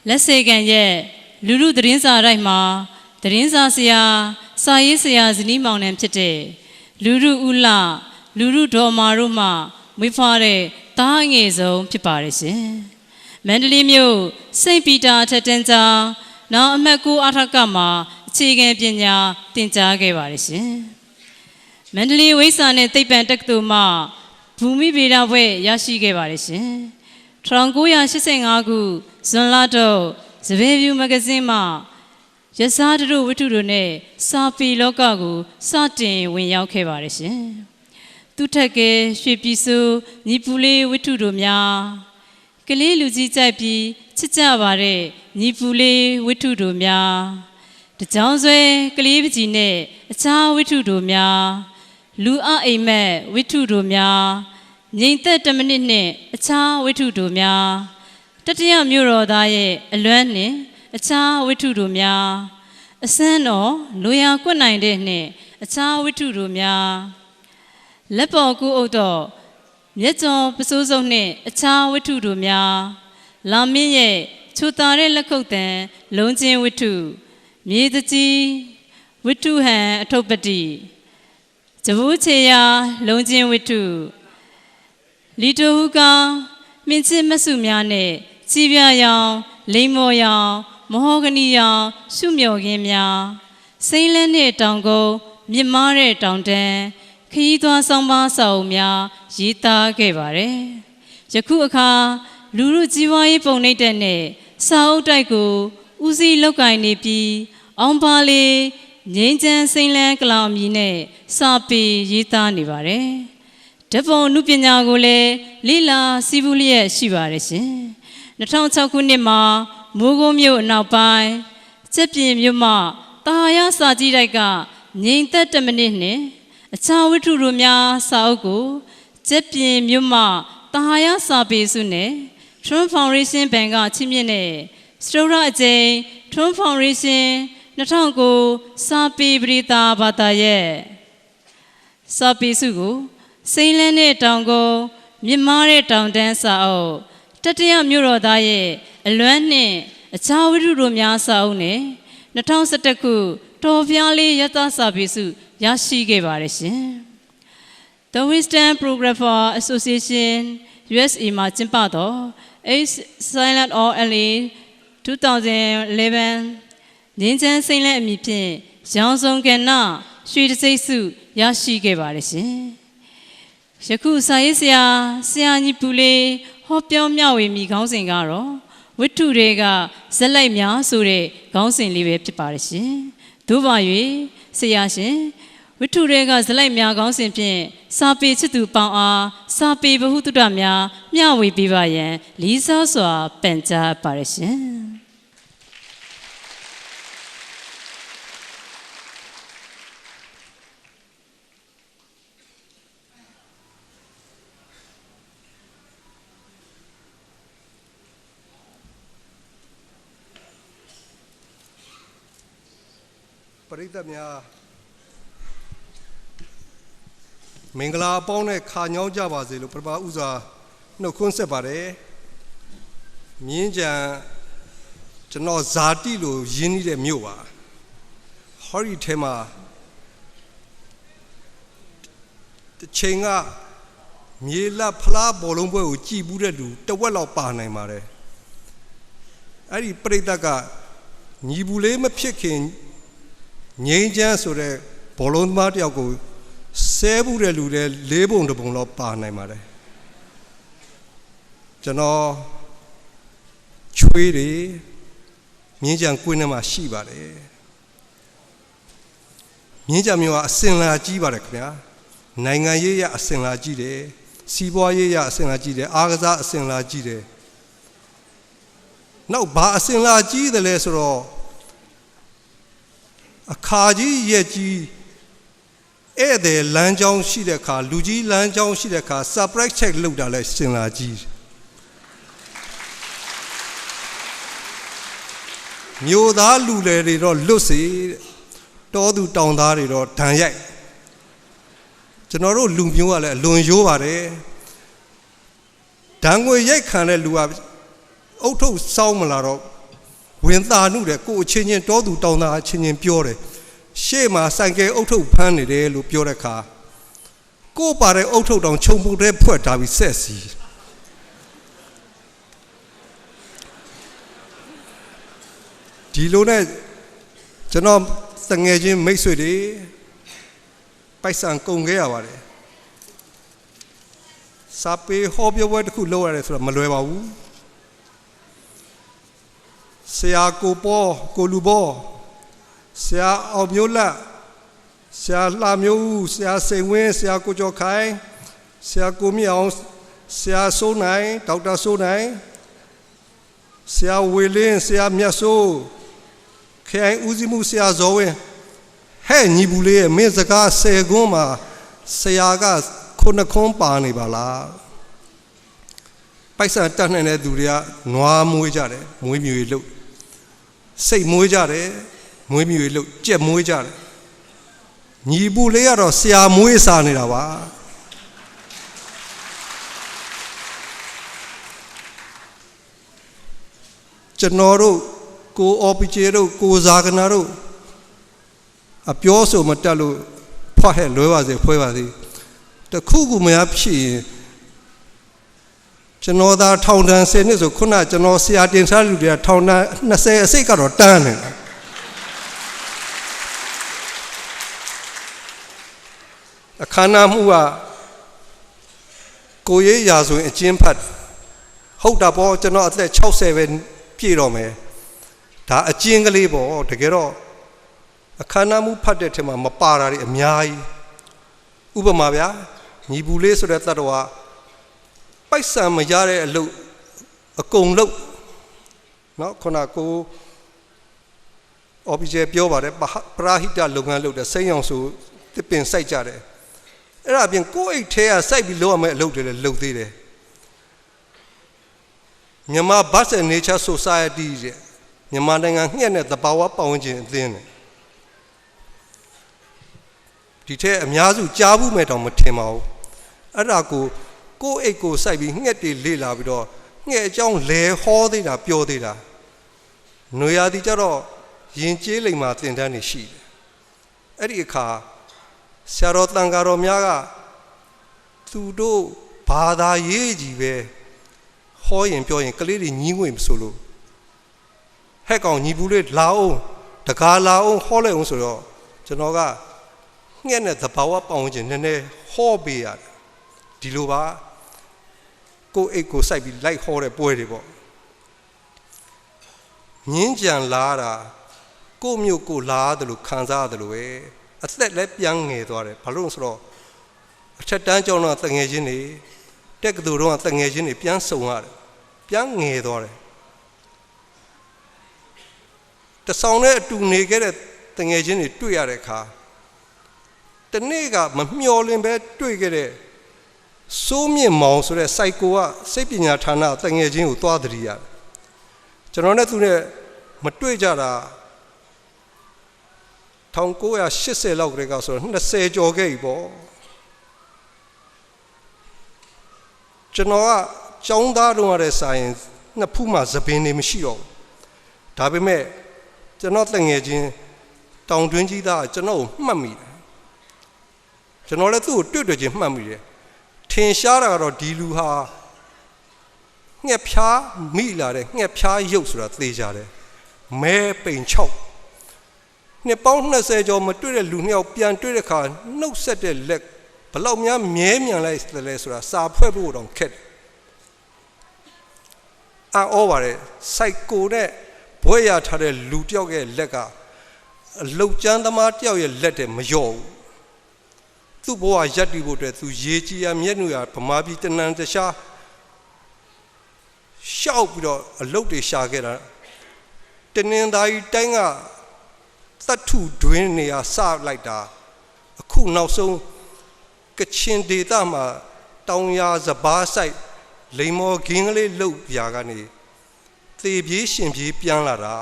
လက်စေကန်ရဲ့လူလူသတင်းစာတိုင်းမှာသတင်းစာဆရာစာရေးဆရာဇနီးမောင်နှံဖြစ်တဲ့လူလူဦးလလူလူဒေါ်မာတို့မှမွေးဖွားတဲ့သားငယ်ဆုံးဖြစ်ပါတယ်ရှင်မန္တလေးမြို့စိန့်ပီတာအထက်တန်းကျောင်းနောက်အမှတ်9အထက်ကမှာအခြေခံပညာသင်ကြားခဲ့ပါတယ်ရှင်မန္တလေးဝိဇ္ဇာနဲ့သိပ္ပံတက္ကသိုလ်မှဘူမိဗေဒဘွဲ့ရရှိခဲ့ပါတယ်ရှင်1985ခုဇွန်လတော့စပယ်ဖြူမဂ္ဂဇင်းမှရစားတို့ဝတ္ထုတို့နဲ့စာပေလောကကိုစတင်ဝင်ရောက်ခဲ့ပါတယ်ရှင်သူထက်ကဲရွှေပြည်စိုးညီပူလေးဝတ္ထုတို့များကလေးလူကြီးကြိုက်ပြီးချစ်ကြပါတဲ့ညီပူလေးဝတ္ထုတို့များတကြောင်ဆွဲကလေးပကြီးနဲ့အခြားဝတ္ထုတို့များလူအိမ်မက်ဝတ္ထုတို့များငြိမ်သက်1မိနစ်နဲ့အခြားဝတ္ထုတို့များတတိယမြို့တော်သားရဲ့အလွမ်းနှင့်အခြားဝတ္ထုတို့များအစမ်းတော်လူရကွက်နိုင်တဲ့နှင့်အခြားဝတ္ထုတို့များလက်ပေါ်ကူအုပ်တော်မြက်ကျော်ပစိုးစုံနှင့်အခြားဝတ္ထုတို့များလာမင်းရဲ့ချိုတာတဲ့လက်ခုပ်တန်လုံးချင်းဝတ္ထုမြေတကြီးဝတ္ထုဟံအထုပ်ပတိဇဘိုးချေယာလုံးချင်းဝတ္ထုလီတိုဟူကောင်မြင့်ချစ်မဆုများနဲ့စီပြရောင်လိမ္မော်ရောင်မဟောဂနီရောင်ရှုမြော်ခင်းများစိမ့်လန်းတဲ့တောင်ကုန်းမြင့်မားတဲ့တောင်တန်းခရီးသွားဆောင်ပါစာအုပ်များရေးသားခဲ့ပါတယ်ယခုအခါလူလူကြီးပွားရေးပုံနှိပ်တဲ့နဲ့စာအုပ်တိုက်ကိုဦးစီးလောက်ကင်နေပြီးအောင်ပါလေးငိမ့်ချမ်းစိမ့်လန်းကလောင်မြည်နဲ့စာပေရေးသားနေပါတယ်ဓပုံနုပညာကိုလည်းလိလာစီးပူးလျက်ရှိပါတယ်ရှင်2006ခုနှစ်မှာမိုးကုန်းမြို့အနောက်ပိုင်းစက်ပြင်မြို့မှတာယာစာကြည့်တိုက်ကငြိမ်သက်1မိနစ်နဲ့အခြားဝတ္ထုတို့များစာအုပ်ကိုစက်ပြင်မြို့မှတာယာစာပေစုနဲ့ Trump Foundation ဘဏ်ကချီးမြှင့်တဲ့စတုရအကျိန် Trump Foundation 2009စာပေပရိသဘာသာရဲ့စာပေစုကိုစိမ့်လန်းတဲ့တောင်ကုန်းမြင့်မားတဲ့တောင်တန်းစာအုပ်တတိယမြို့တော်သားရဲ့အလွမ်းနှင့်အခြားဝတ္ထုတို့များစာအုပ်နဲ့2011ခုတော်ဖျားလေးရသစာပေစုရရှိခဲ့ပါတယ်ရှင် The Western Prographer Association USA မှာကျင်းပသော Eight Silent or LA 2011ငင်းချမ်းစိမ့်လက်အမည်ဖြင့်ရောင်စုံကဏ္ဍရွှေတစိမ့်စုရရှိခဲ့ပါတယ်ရှင်ယခုစာရေးဆရာညီပူလေးဟောပြောမျှဝေမိခေါင်းစဉ်ကတော့ဝတ္ထုတွေကဇက်လိုက်များဆိုတဲ့ခေါင်းစဉ်လေးပဲဖြစ်ပါတယ်ရှင်သို့ပါ၍ဆရာရှင်ဝတ္ထုတွေကဇက်လိုက်များခေါင်းစဉ်ဖြင့်စာပေချစ်သူပေါင်းအားစာပေဗဟုသုတများမျှဝေပေးပါရန်လေးစားစွာပန်ကြားပါရရှင်ပရိသတ်များမင်္ဂလာပေါင်းနဲ့ခါညောင်းကြပါစေလို့ပထမဦးစွာနှုတ်ခွန်းဆက်ပါတယ်မြင်းကြံကျွန်တော်ဇာတိလို့ရင်းနှီးတဲ့မြို့ပါဟောဒီထဲမှာတစ်ချိန်ကမြေလက်ဖလားဘောလုံးပွဲကိုကြည်ဘူးတဲ့လူတဝက်လောက်ပါနိုင်ပါတယ်အဲ့ဒီပရိသတ်ကညီဘူးလေးမဖြစ်ခင်ငိမ့်ချမ်းဆိုတဲ့ဘောလုံးသမားတယောက်ကိုဆဲဘူးတဲ့လူတွေ၄ပုံတစ်ပုံလောက်ပါနိုင်ပါတယ်ကျွန်တော်ချွေးတွေမြင်းကြံကွင်းထဲမှာရှိပါတယ်မြင်းကြံမျိုးကအစင်လာကြီးပါတယ်ခင်ဗျာနိုင်ငံရေးရအစင်လာကြီးတယ်စီးပွားရေးရအစင်လာကြီးတယ်အားကစားအစင်လာကြီးတယ်နောက်ဘာအစင်လာကြီးတယ်လဲဆိုတော့အခါကြီးရဲ့ကြီးဧည့်သည်လမ်းကြောင်းရှိတဲ့အခါလူကြီးလမ်းကြောင်းရှိတဲ့အခါ surprise check လုပ်တာလဲစင်လာကြီးမြို့သားလူလေတွေတော့လွတ်စေတောသူတောင်သားတွေတော့ဒဏ်ရိုက်ကျွန်တော်တို့လူမျိုးကလည်းအလွန်ရိုးပါတယ်ဒဏ်ငွေရိုက်ခံတဲ့လူကအုတ်ထုတ်စောင်းမလာတော့ ဝင်သားနုတဲ့ကိုအချင်းချင်းတောသူတောင်သားအချင်းချင်းပြောတယ်ရှေ့မှာဆိုင်ကယ်အုတ်ထုတ်ဖမ်းနေတယ်လို့ပြောတဲ့အခါကိုပါတဲ့အုတ်ထုတ်တောင်ခြုံပုတ်တဲ့ဖွက်ထားပြီးဆက်စီဒီလိုနဲ့ကျွန်တော်တငယ်ချင်းမိတ်ဆွေတွေပိုက်ဆံကုန်ခဲ့ရပါတယ်စာပေဟောပြောပွဲတစ်ခုလုပ်ရတယ်ဆိုတော့မလွယ်ပါဘူးဆရာကိုပေါ်ကိုလူပေါ်ဆရာအောင်မျိုးလက်ဆရာလှမျိုးဦးဆရာစိန်ဝင်းဆရာကိုကျော်ခိုင်ဆရာကိုမြအောင်ဆရာစိုးနိုင်ဒေါက်တာစိုးနိုင်ဆရာဝေလင်းဆရာမြတ်စိုးခိုင်ဦးစီးမှုဆရာဇော်ဝင်းဟဲ့ညီဘူးလေးရဲ့မင်းစကား10ခွန်းမှာဆရာက9ခွန်းပါနေပါလားပိုက်ဆံတတ်နိုင်တဲ့သူတွေကနွားမွေးကြတယ်မွေးမြူတွေလို့စိတ်မွေးကြတယ်မွေးမြူတွေလို့ကြက်မွေးကြတယ်ညီဘူးလေးကတော့ဆရာမွေးစားနေတာပါကျွန်တော်တို့ကိုအော်ပီဂျေတို့ကိုဇာကနာတို့အပြောဆိုမတက်လို့ဖွားဟဲ့လွဲပါစေဖွဲပါစေတခုခုမရဖြစ်ရင်ကျွန်တော်သာထောင်တန်း10နှစ်ဆိုခုနကျွန်တော်ဆရာတင်စားလူတွေကထောင်တန်း20အစိတ်ကတော့တန်းနေတယ်အခမ်းအနားမှုကကိုရေးရာဆိုရင်အကျဉ်းဖတ်ဟုတ်တာပေါ့ကျွန်တော်အသက်60ပဲပြည့်တော့မယ်ဒါအကျဉ်းကလေးပေါ့တကယ်တော့အခမ်းအနားမှုဖတ်တဲ့ထက်မှာမပါတာတွေအများကြီးဥပမာဗျာညီဘူးလေးဆိုတဲ့တတ်တော်ကပိုက်ဆံမရတဲ့အလုပ်အကုန်လုပ်နော်ခုနကိုအော်ပီဂျေပြောပါတယ်ပရာဟိတလုပ်ငန်းလုပ်တယ်စိတ်ရောင်ဆိုတစ်ပင်စိုက်ကြတယ်အဲ့ဒါအပြင်ကိုယ့်အိတ်ထဲကစိုက်ပြီးလုပ်ရမယ့်အလုပ်တွေလည်းလုပ်သေးတယ်မြန်မာ Birds and Nature Society တဲ့မြန်မာနိုင်ငံငှက်နဲ့သဘာဝပတ်ဝန်းကျင်အသင်းနဲ့ဒီထဲအများစုကြားဘူးမဲ့တောင်မထင်ပါဘူးအဲ့ဒါကိုအိတ်ကိုစိုက်ပြီးငှက်တွေလေ့လာပြီးတော့ငှက်အကြောင်းလဲဟောသေးတာပြောသေးတာနွေရာသီကျတော့ရင်ကျေးလိမ်မှာတင်တန်းနေရှိတယ်အဲ့ဒီအခါဆရာတော်တန်ဃာတော်များကသူတို့ဘာသာရေးကြီးပဲဟောရင်ပြောရင်ကလေးတွေညင်းငွေမဆိုလို့ဟဲ့ကောင်ညီဘူးလေးလာအောင်တကားလာအောင်ဟောလိုက်အောင်ဆိုတော့ကျွန်တော်ကငှက်နဲ့သဘာဝပတ်ဝန်းကျင်နည်းနည်းဟောပေးရတယ်ဒီလိုပါကိုအိတ်ကိုစိုက်ပြီးလိုက်ဟောတဲ့ပွဲတွေပေါ့ငင်းကြံလာတာကိုမြို့ကိုလာတယ်လို့ခံစားရတယ်လို့ပဲအသက်လည်းပြန်ငယ်သွားတယ်ဘာလို့ဆိုတော့အထက်တန်းကျောင်းတော့တငယ်ချင်းတွေတက်ကတူတော့တငယ်ချင်းတွေပြန်ဆုံရတယ်ပြန်ငယ်သွားတယ်တဆောင်နဲ့အတူနေခဲ့တဲ့တငယ်ချင်းတွေတွေ့ရတဲ့အခါတနေ့ကမမျှော်လင့်ပဲတွေ့ခဲ့တဲ့စိုးမြင့်မောင်ဆိုတဲ့စိုက်ကိုကစိတ်ပညာဌာနတငယ်ချင်းကိုသွားတည်ရတယ်ကျွန်တော်နဲ့သူနဲ့မတွေ့ကြတာ1980လောက်ကလေးကဆိုတော့20ကျော်ခဲ့ပြီပေါ့ကျွန်တော်ကကျောင်းသားတုန်းကတည်းကစာရင်နှစ်ဖူးမှသပင်နေမရှိတော့ဘူးဒါပေမဲ့ကျွန်တော်တငယ်ချင်းတောင်တွင်းကြီးသားကျွန်တော်ကိုမှတ်မိတယ်ကျွန်တော်လည်းသူ့ကိုတွေ့ချင်းမှတ်မိတယ်ထင်ရှားတာကတော့ဒီလူဟာငှက်ဖြားမိလာတဲ့ငှက်ဖြားရုပ်ဆိုတာသိကြတယ်မဲပိန်6နှစ်ပေါင်း20ကျော်မတွေ့တဲ့လူနှစ်ယောက်ပြန်တွေ့တဲ့အခါနှုတ်ဆက်တဲ့လက်ဘလောက်များမြဲမြံလိုက်တယ်လဲဆိုတာစာဖွဲ့ဖို့တော့ခက်တယ်အော်ပါတယ်စိုက်ကိုနဲ့ဘွဲရထားတဲ့လူတယောက်ရဲ့လက်ကအလုတ်ကျန်းသမားတယောက်ရဲ့လက်တဲ့မလျော့ဘူးသူ့ဘဝရက်တည်ဖို့အတွက်သူရေကြီးရမျက်နှာဗမာပြည်တနန်တခြားရှောက်ပြီးတော့အလုတ်တွေရှာခဲ့တာတနင်္သာရီတိုင်းကသတ္ထုတွင်းနေရာစလိုက်တာအခုနောက်ဆုံးကချင်ဒေသမှာတောင်ယာစပားဆိုင်လိမ္မော်ခင်းကလေးလှုပ်ပြာကနေသေပြေးရှင်ပြေးပြန်လာတာ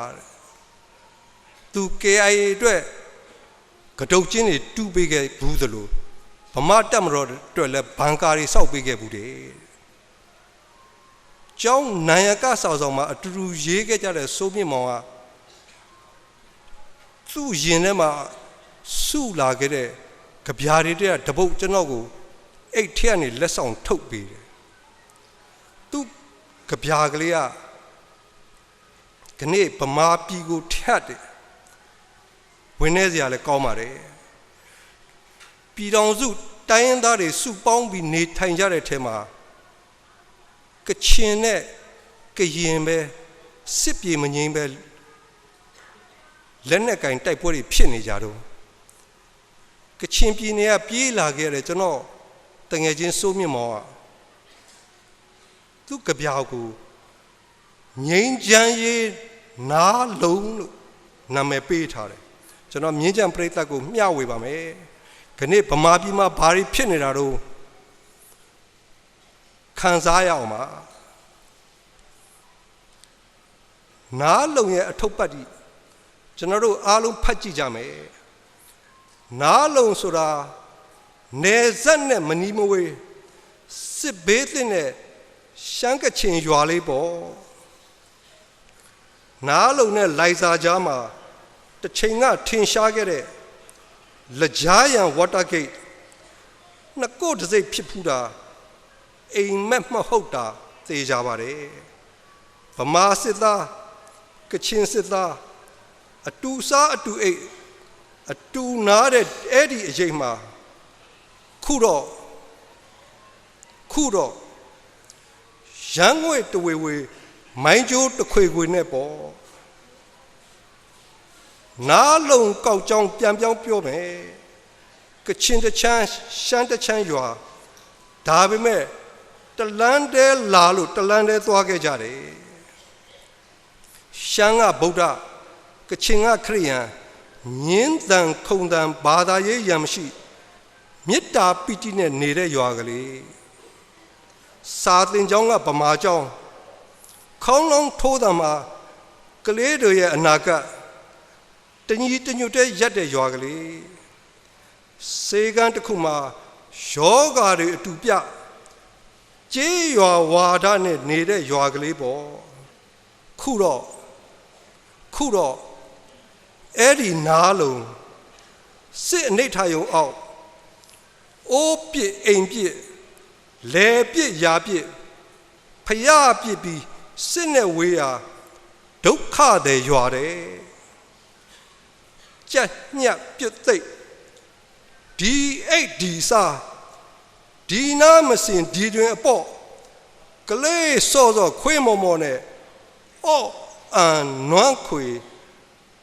သူ KIA အတွက်ကတုတ်ချင်းတွေတူးပေးခဲ့ဘူးသလိုဗမာတက်မတော်အတွက်လည်းဘန်ကာတွေစောက်ပေးခဲ့ဘူးတဲ့ကျောင်းနိုင်ရကဆောက်ဆောင်မှာအတူတူရေးခဲ့ကြတဲ့စိုးမြင့်မောင်က သူ့ရင်ထဲမှာစုလာခဲ့တဲ့ကြပြားတွေတပုတ်ကျွန်တော်ကိုအိတ်ထဲကနေလက်ဆောင်ထုတ်ပေးတယ်သူ့ကြပြားကလေးကခဏဗမာပြည်ကိုထက်တယ်ဝင်နေစရာလည်းကောင်းပါတယ်ပြည်တော်စုတိုင်းရင်းသားတွေစုပေါင်းပြီးနေထိုင်ကြတဲ့ထဲမှာကချင်နဲ့ကရင်ပဲစစ်ပြေမငြိမ်းပဲလက်နဲ့ကင်တိုက်ပွဲတွေဖြစ်နေကြတော့ကချင်ပြည်နယ်ကပြေးလာခဲ့တယ်ကျွန်တော်တငယ်ချင်းစိုးမြင့်မောင်ကသူ့ကြပြားကိုငိမ့်ချမ်းရေးနားလုံးလို့နာမည်ပေးထားတယ်ကျွန်တော်မြင်းကြံပရိသတ်ကိုမျှဝေပါမယ်ခဏဗမာပြည်မှာဘာတွေဖြစ်နေတာတော့ခံစားရအောင်ပါနားလုံးရဲ့အထုပ်ပတ်ဒီကျွန်တော်တို့အားလုံးဖတ်ကြည့်ကြမယ်နားလုံးဆိုတာနယ်စပ်နဲ့မနီးမဝေးစစ်ဘေးသင့်တဲ့ရှမ်းကချင်ရွာလေးပေါ့နားလုံးနဲ့လိုက်စာကြားမှာတစ်ချိန်ကထင်ရှားခဲ့တဲ့လက်ကြားရန်ဝါတာဂိတ်နှစ်ကိုတစိမ့်ဖြစ်ဖူးတာအိမ်မက်မဟုတ်တာသိကြပါတယ်ဗမာစစ်သားကချင်စစ်သားအတူစားအတူအိတ်အတူနားတဲ့အဲ့ဒီအချိန်မှာခုတော့ရန်ငွေတဝေဝေမိုင်းကျိုးတခွေခွေနဲ့ပေါ့နားလုံးကောက်ကြောင်ပြန်ပြောင်းပြောမယ်ကချင်တချမ်းရှမ်းတချမ်းရွာဒါပေမဲ့တလန်းတဲလာလို့တလန်းတဲသွားခဲ့ကြတယ်ရှမ်းကဗုဒ္ဓကချင်ကခရစ်ယာန်ညင်းတန်ခုံတန်ဘာသာရေးရံမရှိမေတ္တာပီတိနဲ့နေတဲ့ရွာကလေးစာသင်ကျောင်းကဗမာကျောင်းခေါင်းလုံးထိုးတာမှာကလေးတွေရဲ့အနာဂတ်တညီတညွတ်တဲ့ရက်တဲ့ရွာကလေးစေကန်းတစ်ခုမှာယောဂါတွေအတူပြကြေးရွာဝါဒနဲ့နေတဲ့ရွာကလေးပေါ့ခုတော့အဲ့ဒီနားလုံးစစ်အနိဋ္ဌာယုံအောက်အိုးပြစ်အိမ်ပြစ်လဲပြစ်ရာပြစ်ဖျားပြစ်ပြီးစစ်နဲ့ဝေးရာဒုက္ခတွေရွာတယ်ကြက်ညက်ပြစ်သိပ်ဒီအိတ်ဒီစားဒီနာမစင်ဒီတွင်အပေါ့ကလေးစောစောခွေးမော်မော်နဲ့အော့အန်နွမ်းခွေ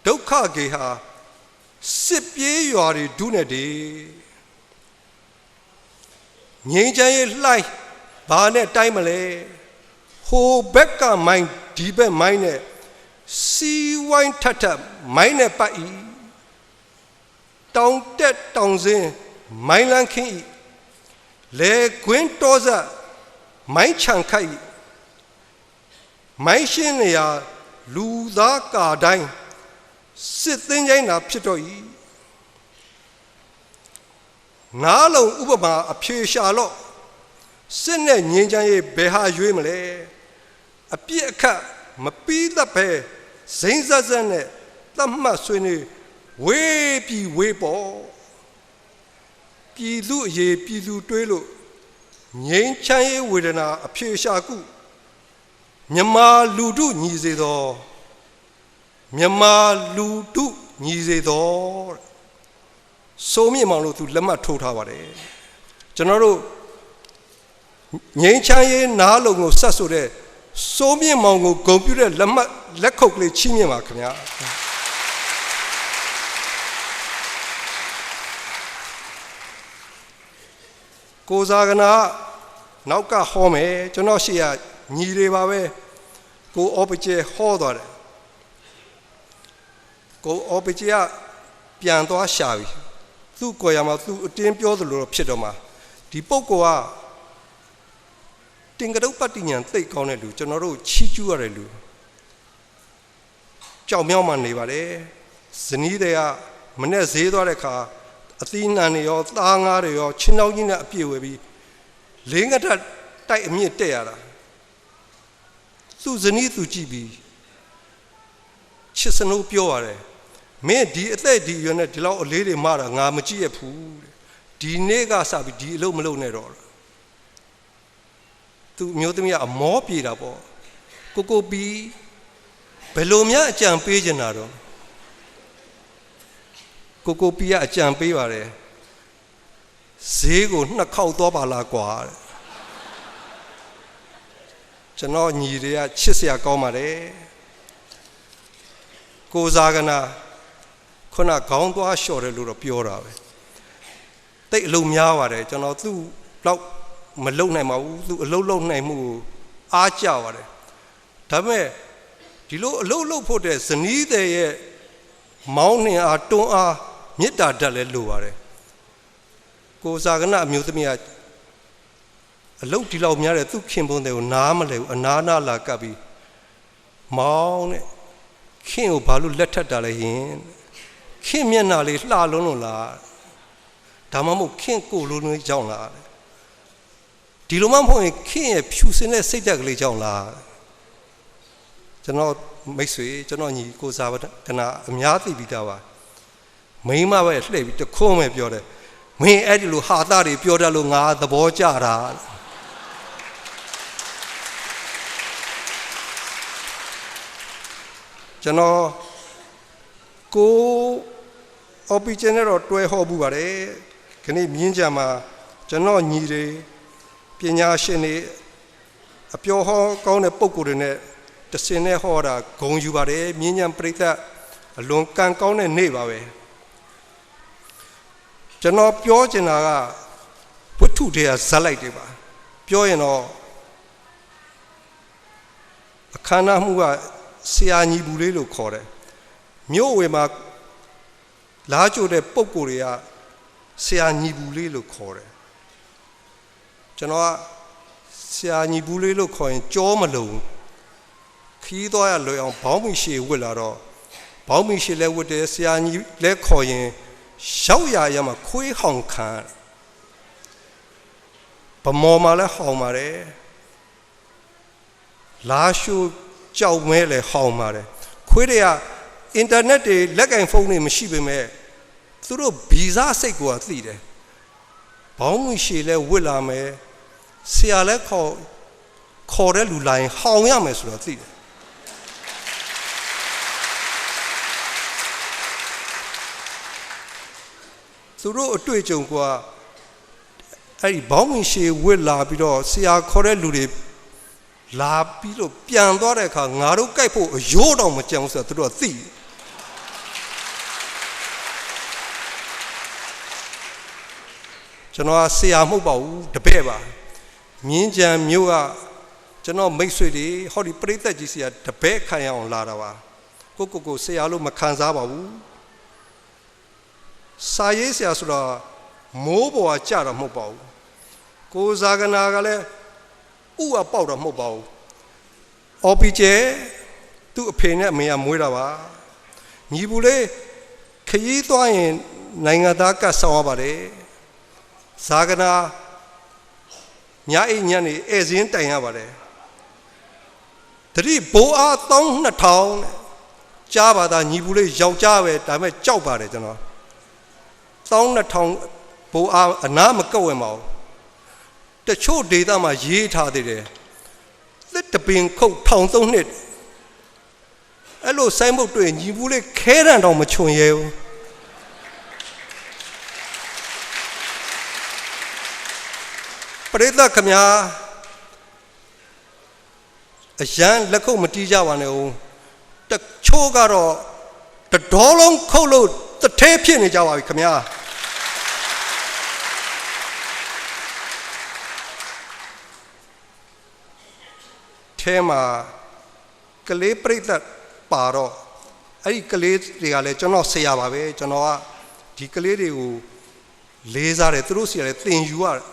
ဒုက္ခကေဟာစစ်ပြေးရွာတွေဒုနဲ့ဒီငိမ့်ချမ်းရေးလှိုင်းဘာနဲ့တိုင်းမလဲဟိုဘက်ကမိုင်းဒီဘက်မိုင်းနဲ့စီဝိုင်းထထမိုင်းနဲ့ပတ်ဤတောင်တက်တောင်စင်းမိုင်းလန်းခင်းဤလေကွင်းတောစမိုင်းချန်ခိုက်မိုင်းရှင်းနေရာလူသားကာတိုင်းစစ်သင်းတိုင်းတာဖြစ်တော့ဤနားလုံးဥပမာအဖြေရှာလို့စစ်နဲ့ငင်းချမ်းရေးဘယ်ဟာရွေးမလဲအပြစ်အခတ်မပြီးသပဲဇိမ့်ဆက်ဆက်နဲ့သတ်မှတ်ဆွေးနေဝေးပြီးဝေးပေါ်ပြည်သူအရေးပြည်သူတွေးလို့ငြိမ်းချမ်းရေးဝေဒနာအဖြေရှာကုမြမာလူထုညီစေသောမြမာလူထုညီစေသောစိုးမြင့်မောင်လို့သူလက်မှတ်ထိုးထားပါတယ်ကျွန်တော်တို့ငြိမ်းချမ်းရေးနားလုံကိုဆက်ဆိုတဲ့စိုးမြင့်မောင်ကိုဂုဏ်ပြုတဲ့လက်ခုပ်ကလေးချီးမြှင့်ပါခင်ဗျာကိုစားကနာနောက်ကဟောမယ်ကျွန်တော်ရှေ့ကညီတွေပါပဲကိုအော်ပကျဲဟောသွားတယ်ကိုအော်ပကျဲပြန်သွားရှာပြီသူ့ကိုယ်ရမှာသူအတင်းပြောသလိုတော့ဖြစ်တော့မှာဒီပုဂ္ဂိုလ်ကတင်ကတုတ်ပတ္တိညာသိတ်ကောင်းတဲ့လူကျွန်တော်တို့ချီးကျူးရတဲ့လူကြောက်မြောက်မှနေပါတယ်ဇနီးတွေကမနဲ့ဈေးသွားတဲ့အခါအသီးနှံတွေရောသားငါးတွေရောချင်းတောင်းကြီးနဲ့အပြည့်ဝယ်ပြီးလင်းကထတိုက်အမြင့်တက်ရတာသူဇနီးသူကြည့်ပြီးချစ်စနိုးပြောရတယ် မင်းဒီအသက်ဒီရွယ်နဲ့ဒီလောက်အလေးတွေမှားတာငါမကြည့်ရဘူးဒီနေ့ကစပြီးဒီအလုပ်မလုပ်နဲ့တော့သူမျိုးသမီးကအမောပြေတာပေါ့ကိုပီဘယ်လိုများအကြံပေးချင်တာတော့ကိုပီကအကြံပေးပါတယ်ဈေးကို2ခေါက်သွားပါလားကွာကျွန်တော်ညီတွေကချစ်စရာကောင်းပါတယ်ကိုစားကနာခုနခေါင်းသွားလျှော်တယ်လို့တော့ပြောတာပဲတိတ်အလုံးများပါတယ်ကျွန်တော်သူ့လောက်မလုံနိုင်ပါဘူးသူအလုံးလုံးနိုင်မှုအားကြပါတယ်ဒါပေမဲ့ဒီလိုအလုံးလုံးဖို့တဲ့ဇနီးတဲ့ရဲ့မောင်းနှင်အားတွန်းအားမေတ္တာဓာတ်လည်းလိုပါတယ်ကိုစားကနာအမျိုးသမီးကအလုံးဒီလောက်များတဲ့သူ့ခင်ပွန်းတဲ့ကိုနားမလဲဘူးအနာနာလာကပ်ပြီးမောင်းနဲ့ခင်ကိုဘာလို့လက်ထပ်တာလဲယင်ခင်မျက်နှာလေးလှလုံးလို့လားဒါမှမဟုတ်ခင်ကိုလုံးလုံးကြောင်းလားဒီလိုမှမဟုတ်ရင်ခင်ရဲ့ဖြူစင်တဲ့စိတ်ဓာတ်ကလေးကြောင်းလားကျွန်တော်မိတ်ဆွေကျွန်တော်ညီကိုစားကနာအများသိပြီးသားပါမိန်းမပဲလှည့်ပြီးတခွန်းပဲပြောတယ်မင်းအဲ့ဒီလိုဟာသားတွေပြောတတ်လို့ငါသဘောကျတာကျွန်တော်ကိုအော်ပီချင်နဲ့တော့တွဲဟောမှုပါတယ်ခဏမြင်းကြမှာကျွန်တော်ညီတွေပညာရှင်တွေအပြောဟောကောင်းတဲ့ပုံကိုယ်တွေနဲ့တစင်နဲ့ဟောတာဂုံယူပါတယ်မြင်းညံပရိသတ်အလွန်ကံကောင်းတဲ့နေ့ပါပဲကျွန်တော်ပြောချင်တာကဝတ္ထုတွေကဇက်လိုက်တွေပါပြောရင်တော့အခမ်းအနားမှုကဆရာညီဘူးလေးလို့ခေါ်တယ်မြို့ဝေမှာလာကြိုတဲ့ပုံကိုယ်တွေကဆရာညီဘူးလေးလို့ခေါ်တယ်ကျွန်တော်ကဆရာညီဘူးလေးလို့ခေါ်ရင်ကြောမလုံးခီးသွားရလွယ်အောင်ဘောင်းမီရှည်ဝစ်လာတော့ဘောင်းမီရှည်လဲဝစ်တယ်ဆရာညီလဲခေါ်ရင်ရောက်ရမှာခွေးဟောင်ခံဗမော်မှာလဲဟောင်ပါတယ်လာရှိုးကြောက်မဲလဲဟောင်ပါတယ်ခွေးတွေကအင်တာနက်တွေလက်ကင်ဖုန်းတွေမရှိပေမဲ့သူတို့ဗီဇစိတ်ကိုသိတယ်ဘောင်းမီရှည်လဲဝစ်လာမယ်ဆရာလဲခေါ်တဲ့လူလာရင်ဟောင်ရမယ်ဆိုတော့သိတယ်သူတို့အတွေ့အကြုံကအဲ့ဒီဘောင်းမီရှည်ဝစ်လာပြီးတော့ဆရာခေါ်တဲ့လူတွေလာပြီးတော့ပြန်သွားတဲ့အခါငါတို့ကြိုက်ဖို့အယိုးတော့မကြံဘူးဆိုတော့သူတို့ကသိကျွန်တော်ဆရာမဟုတ်ပါဘူးတပည့်ပါမြင်းကြံမျိုးကကျွန်တော်မိတ်ဆွေတွေဟောဒီပရိသတ်ကြီးဆရာတပည့်ခံရအောင်လာတာပါကိုဆရာလို့မခံစားပါဘူးစာရေးဆရာဆိုတော့မိုးပေါ်ကကြတော့မဟုတ်ပါဘူးကိုဇာကနာကလည်းဥကပေါက်တော့မဟုတ်ပါဘူးအော်ပီကျဲသူ့အဖေနဲ့အမေကမွေးတာပါညီဘူးလေးခရီးသွားရင်နိုင်ငံသားကတ်ဆောင်ရပါတယ်ဇာကနာညအိညနေဧည့်စင်းတိုင်ရပါတယ်တတိဘိုးအား32,000ကြားပါသားညီဘူးလေးယောက်ျားပဲဒါပေမဲ့ကြောက်ပါတယ်ကျွန်တော်12,000ဘိုးအားအနားမကပ်ဝင်ပါဘူးတချို့ဒေသမှာရေးထားသေးတယ်လက်တပင်ခုတ်1300နှစ်အဲ့လိုစိုင်းမုတ်တွေ့ညီဘူးလေးခဲရန်တောင်မချွန်ရဲဘူးပရိသတ်ခမညာအရန်လက်ခုပ်မတီးကြပါနဲ့ဦးတချို့ကတော့တတော်လုံးခုတ်လို့တထဲဖြစ်နေကြပါပြီခမညာထဲမှာကလေးပရိသတ်ပါတော့အဲ့ဒီကလေးတွေကလည်းကျွန်တော်ဆရာပါပဲကျွန်တော်ကဒီကလေးတွေကိုလေးစားတယ်သူတို့ဆရာလည်းသင်ယူရတယ်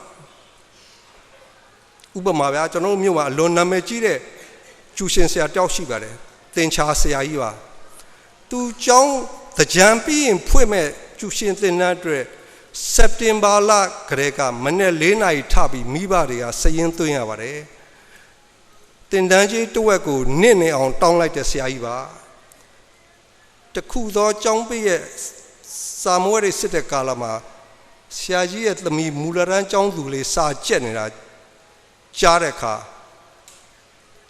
ဥပမာဗျာကျွန်တော်မြို့မှာအလွန်နာမည်ကြီးတဲ့ကျူရှင်ဆရာတယောက်ရှိပါတယ်သင်္ချာဆရာကြီးပါသူကျောင်းတကြံပြီးရင်ဖွင့်မဲ့ကျူရှင်သင်တန်းအတွက်စက်တင်ဘာလကတည်းကမနေ့4နာရီထပြီးမိဘတွေကစည်ရင်းသွင်းရပါတယ်တင်တန်းကြီးတဝက်ကိုနစ်နေအောင်တောင်းလိုက်တဲ့ဆရာကြီးပါတ ခုသောကြောင်းပိရဲ့စာမွေးတွေစစ်တဲ့ကာလမှာဆရာကြီးရဲ့သမီးမူလရန်ကျောင်းသူလေးစာကျက်နေတာကြားတဲ့အခါ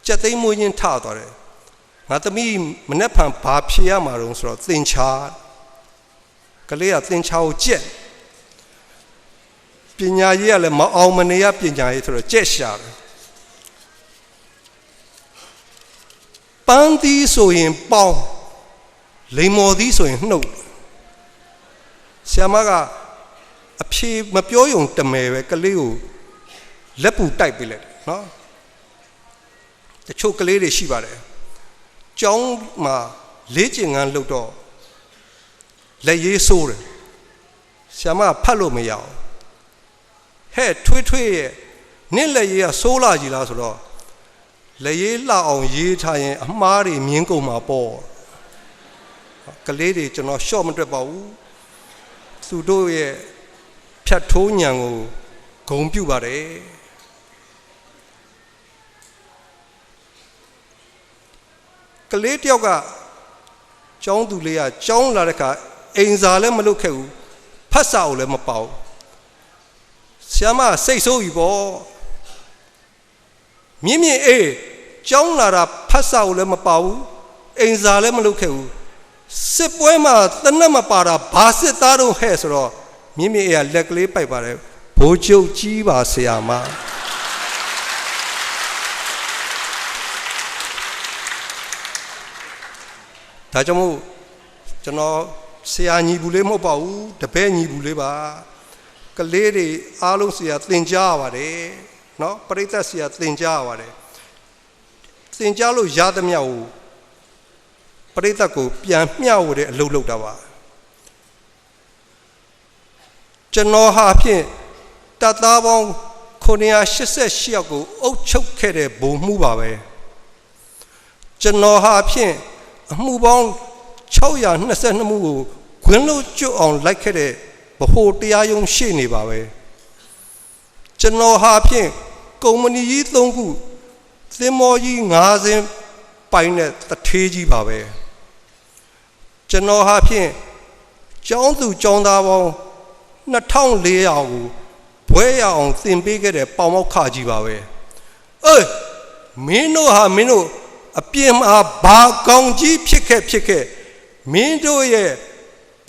ကြက်သိမ်းမွေးချင်းထသွားတယ်ငါသမီးမနေ့ဖန်ဘာဖြေရမှာတော့ဆိုတော့သင်္ချာကလေးကသင်္ချာကိုကျက်ပညာရေးကလည်းမအောင်မနေရပညာရေးဆိုတော့ကြက်ရှာတယ်ပန်းသီးဆိုရင်ပေါင်းလိမ္မော်သီးဆိုရင်နှုတ်ဆရာမကအဖြေမပြောယုံတမယ်ပဲကလေးကိုလက်ပူတိုက်ပေးလိုက်နော်တချို့ကလေးတွေရှိပါတယ်ကျောင်းမှာလေ့ကျင့်ခန်းလုပ်တော့လက်ရေးဆိုးတယ်ဆရာမဖတ်လို့မရအောင်ဟဲ့ထွေးရဲ့နင့်လက်ရေးကဆိုးလာကြီးလားဆိုတော့လက်ရေးလှအောင်ရေးထားရင်အမှားတွေမြင်ကုန်မှာပေါ့ကလေးတွေကျွန်တော်ရှော့မတွက်ပါဘူးသူတို့ရဲ့ဖြတ်ထိုးညံကိုဂုံပြုပါတယ်ကလေးတယောက်ကကျောင်းသူလေးကကျောင်းလာတဲ့ခါအိမ်စာလည်းမလုပ်ခဲ့ဘူးဖတ်စာကိုလည်းမပေါက်ဆရာမစိတ်ဆိုးပြီပေါ့မြင့်မြင့်အေးကျောင်းလာတာဖတ်စာကိုလည်းမပေါက်ဘူးအိမ်စာလည်းမလုပ်ခဲ့ဘူးစစ်ပွဲမှာတနက်မပါတာဘာစစ်သားတော့ဟဲ့ဆိုတော့မြင့်မြင့်အေးကလက်ကလေးပိုက်ပါတယ်ဘိုးချုပ်ကြီးပါဆရာမဒါကြောင့်မို့ကျွန်တော်ဆရာညီဘူးလေးမဟုတ်ပါဘူးတပည့်ညီဘူးလေးပါကလေးတွေအားလုံးဆရာသင်ကြားရပါတယ်နော်ပရိသတ်ဆရာသင်ကြားရပါတယ်သင်ကြားလို့ရသမျှကိုပရိသတ်ကိုပြန်မျှဝေတဲ့အလုပ်လုပ်တာပါကျွန်တော်ဟာဖြင့်တပ်သားပေါင်း988ယောက်ကိုအုပ်ချုပ်ခဲ့တဲ့ဘုံမှုပါပဲကျွန်တော်ဟာဖြင့်အမှုပေါင်း622မှုကိုခွင်းလို့ကျွတ်အောင်လိုက်ခဲ့တဲ့ဗဟိုတရားရုံးရှေ့နေပါပဲကျွန်တော်ဟာဖြင့်ကုမ္ပဏီကြီး3ခုသင်္ဘောကြီး5စင်းပိုင်တဲ့တထေးကြီးပါပဲကျွန်တော်ဟာဖြင့်ကျောင်းသူကျောင်းသားပေါင်း2400ကိုဘွဲရအောင်သင်ပေးခဲ့တဲ့ပေါင်မောက်ခကြီးပါပဲအေးမင်းတို့ဟာမင်းတို့အပြင်းမှာဘာကောင်ကြီးဖြစ်ခဲ့မင်းတို့ရဲ့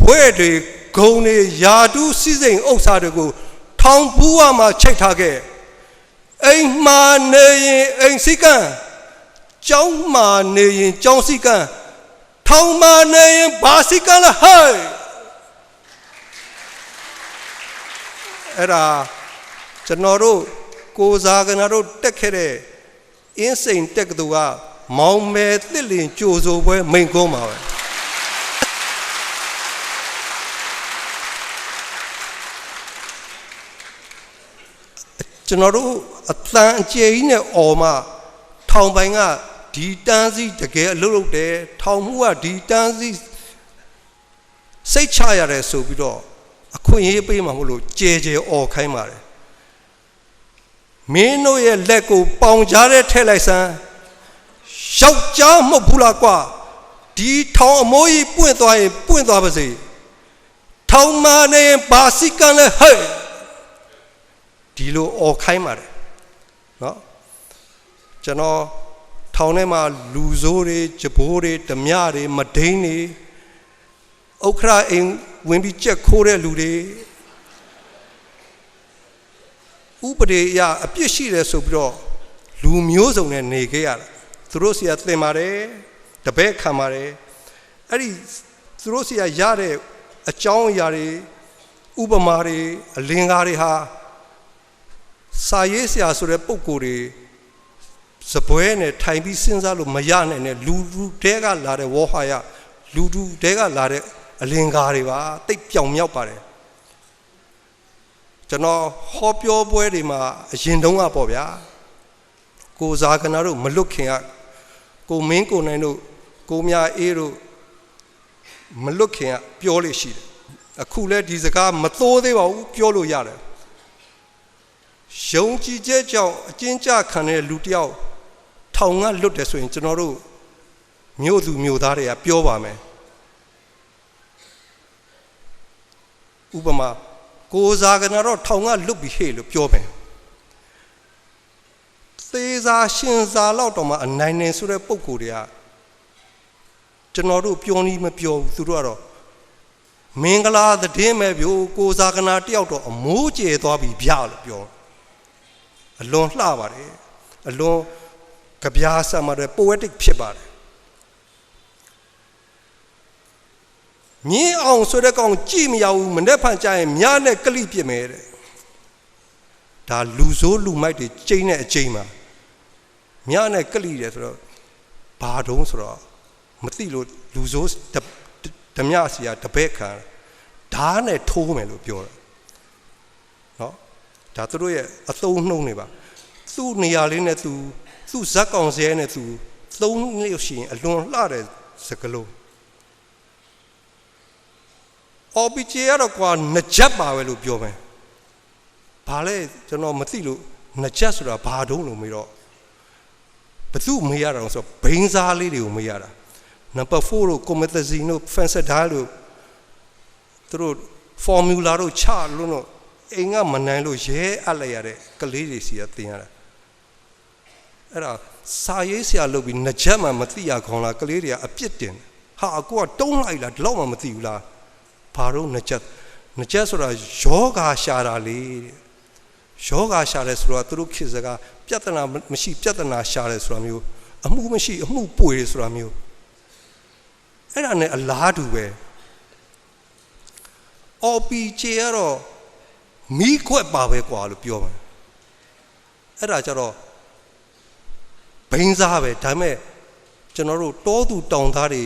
ဘွဲတွေဂုံတွေယာတူးစီစိန်ဥစ္စာတွေကိုထောင်ဘူးဝမှာချိတ်ထားခဲ့အိမ်မှာနေရင်အိမ်စိကံကျောင်းမှာနေရင်ကျောင်းစိကံထောင်မှာနေရင်ဘာစိကံလဲဟဲ့အဲ့ဒါကျွန်တော်တို့ကိုစားကနာတို့တက်ခဲ့တဲ့အင်းစိန်တက်ကတူကမောင်မယ်တစ်လင်ကြိုဆိုပွဲမိန်ကုန်းပါပဲကျွန်တော်တို့အတန်အကျယ်ကြီးနဲ့အော်မှထောင်ပိုင်ကဒီတန်းစီတကယ်အလုပ်လုပ်တယ်ထောင်မှုကဒီတန်းစီစိတ်ချရတယ်ဆိုပြီးတော့အခွင့်အရေးပေးမှာမဟုတ်လို့ကြဲအော်ခိုင်းပါတယ်မင်းတို့ရဲ့လက်ကိုပေါင်ကြားတဲ့ထဲလိုက်စမ်းယောက်ျားမဟုတ်ဘူးလားကွာဒီထောင်အမိုးကြီးပွင့်သွားရင်ပွင့်သွားပါစေထောင်မာနေဘာစီကံလဲဟဲ့ဒီလိုအော်ခိုင်းပါတယ်နော်ကျွန်တော်ထောင်ထဲမှာလူဆိုးတွေကြဘိုးတွေဓမြတွေမဒိန်းတွေဥခရာအိမ်ဝင်ပြီးကြက်ခိုးတဲ့လူတွေဥပဒေအရအပြစ်ရှိတယ်ဆိုပြီးတော့လူမျိုးစုံနဲ့နေခဲ့ရတယ်သူတို့ဆရာသင်ပါတယ်တပည့်ခံပါတယ်အဲ့ဒီသူတို့ဆရာရတဲ့အကြောင်းအရာတွေဥပမာတွေအလင်္ကာတွေဟာစာရေးဆရာဆိုတဲ့ပုံကိုယ်တွေစပွဲနဲ့ထိုင်ပြီးစဉ်းစားလို့မရနိုင်တဲ့လူတဲကလာတဲ့ဝေါ်ဟာရလူတဲကလာတဲ့အလင်္ကာတွေပါတိတ်ပြောင်မြောက်ပါတယ်ကျွန်တော်ဟောပြောပွဲတွေမှာအရင်တုန်းကပေါ့ဗျာကိုဇာကနာတို့မလွတ်ခင်ကကိုမင်းကိုနိုင်တို့ကိုမြအေးတို့မလွတ်ခင်ကပြောလို့ရှိတယ်အခုလဲဒီစကားမသိုးသေးပါဘူးပြောလို့ရတယ်ယုံကြည်ချက်ကြောင့်အကျဉ်းချခံတဲ့လူတယောက်ထောင်ကလွတ်တယ်ဆိုရင်ကျွန်တော်တို့မြို့သူမြို့သားတွေကပြောပါမယ် ဥပမာကိုစားကနာတော့ထောင်ကလွတ်ပြီးဟဲ့လို့ပြောမယ်သေးစားရှင်စားလောက်တော့မှအနိုင်နေဆိုတဲ့ပုံကိုယ်တွေကကျွန်တော်တို့ပြောနီးမပြောဘူးသူတို့ကတော့မင်္ဂလာသတင်းပဲဗျို့ကိုစားကနာတယောက်တော့အမိုးကျေသွားပြီဗျလို့ပြောအလွန်လှပါတယ်အလွန်ကြပြားဆမ်းတဲ့ poetic ဖြစ်ပါတယ်မြင်းအောင်ဆိုတဲ့ကောင်ကြည့်မရဘူးမနေ့ဖန်ကြရင်မြားနဲ့ကလိပြစ်မယ်တဲ့ဒါလူဆိုးလူမိုက်တွေကျိန်းတဲ့အကျိန်းမှာမြားနဲ့ကလိတယ်ဆိုတော့ဘာတုံးဆိုတော့မသိလို့လူဆိုးဓမြစီကတပည့်ခံဓာတ်နဲ့ထိုးမယ်လို့ပြောတယ်နော်ဒါသူတို့ရဲ့အသုံးနှုံးနေပါသူ့နေရာလေးနဲ့သူ့ဇက်ကောင်စဲနဲ့သူသုံးလို့ရှိရင်အလွန်လှတဲ့စကလုံးအော်ပီဂျီကတော့ကွာနှစ်ချက်ပါပဲလို့ပြောမယ်ဘာလဲကျွန်တော်မသိလို့နှစ်ချက်ဆိုတာဘာတုံးလို့မေးတော့ဘသူမေးရတာဆိုဘိန်းစားလေးတွေကိုမေးရတာနံပါတ်4တို့ကွန်မက်သဇီနိုဖန်ဆက်ဒါလို့သူတို့ formula တို့ချလို့တော့အိမ်ကမနိုင်လို့ရဲအပ်လိုက်ရတဲ့ကလေးတွေစီကသင်ရတာအဲ့ဒါစာရေးဆရာလုပ်ပြီးနှစ်ချက်မှမသိရခေါင်းလားကလေးတွေကအပြစ်တင်ဟာအကူကတုံးလိုက်လားဒီလောက်မှမသိဘူးလားဘာလို့နှစ်ချက်ဆိုတာယောဂါရှာတာလေယောဂါရှာတယ်ဆိုတော့သူတို့ခေတ်စကားပြဿနာမရှိပြဿနာရှာတယ်ဆိုတာမျိုးအမှုမရှိအမှုပွေတယ်ဆိုတာမျိုးအဲ့ဒါနဲ့အလားတူပဲအော်ပီဂျီကတော့မီးခွက်ပါပဲကွာလို့ပြောတယ်အဲ့ဒါကြတော့ဘိန်းစားပဲဒါပေမဲ့ကျွန်တော်တို့တောသူတောင်သားတွေ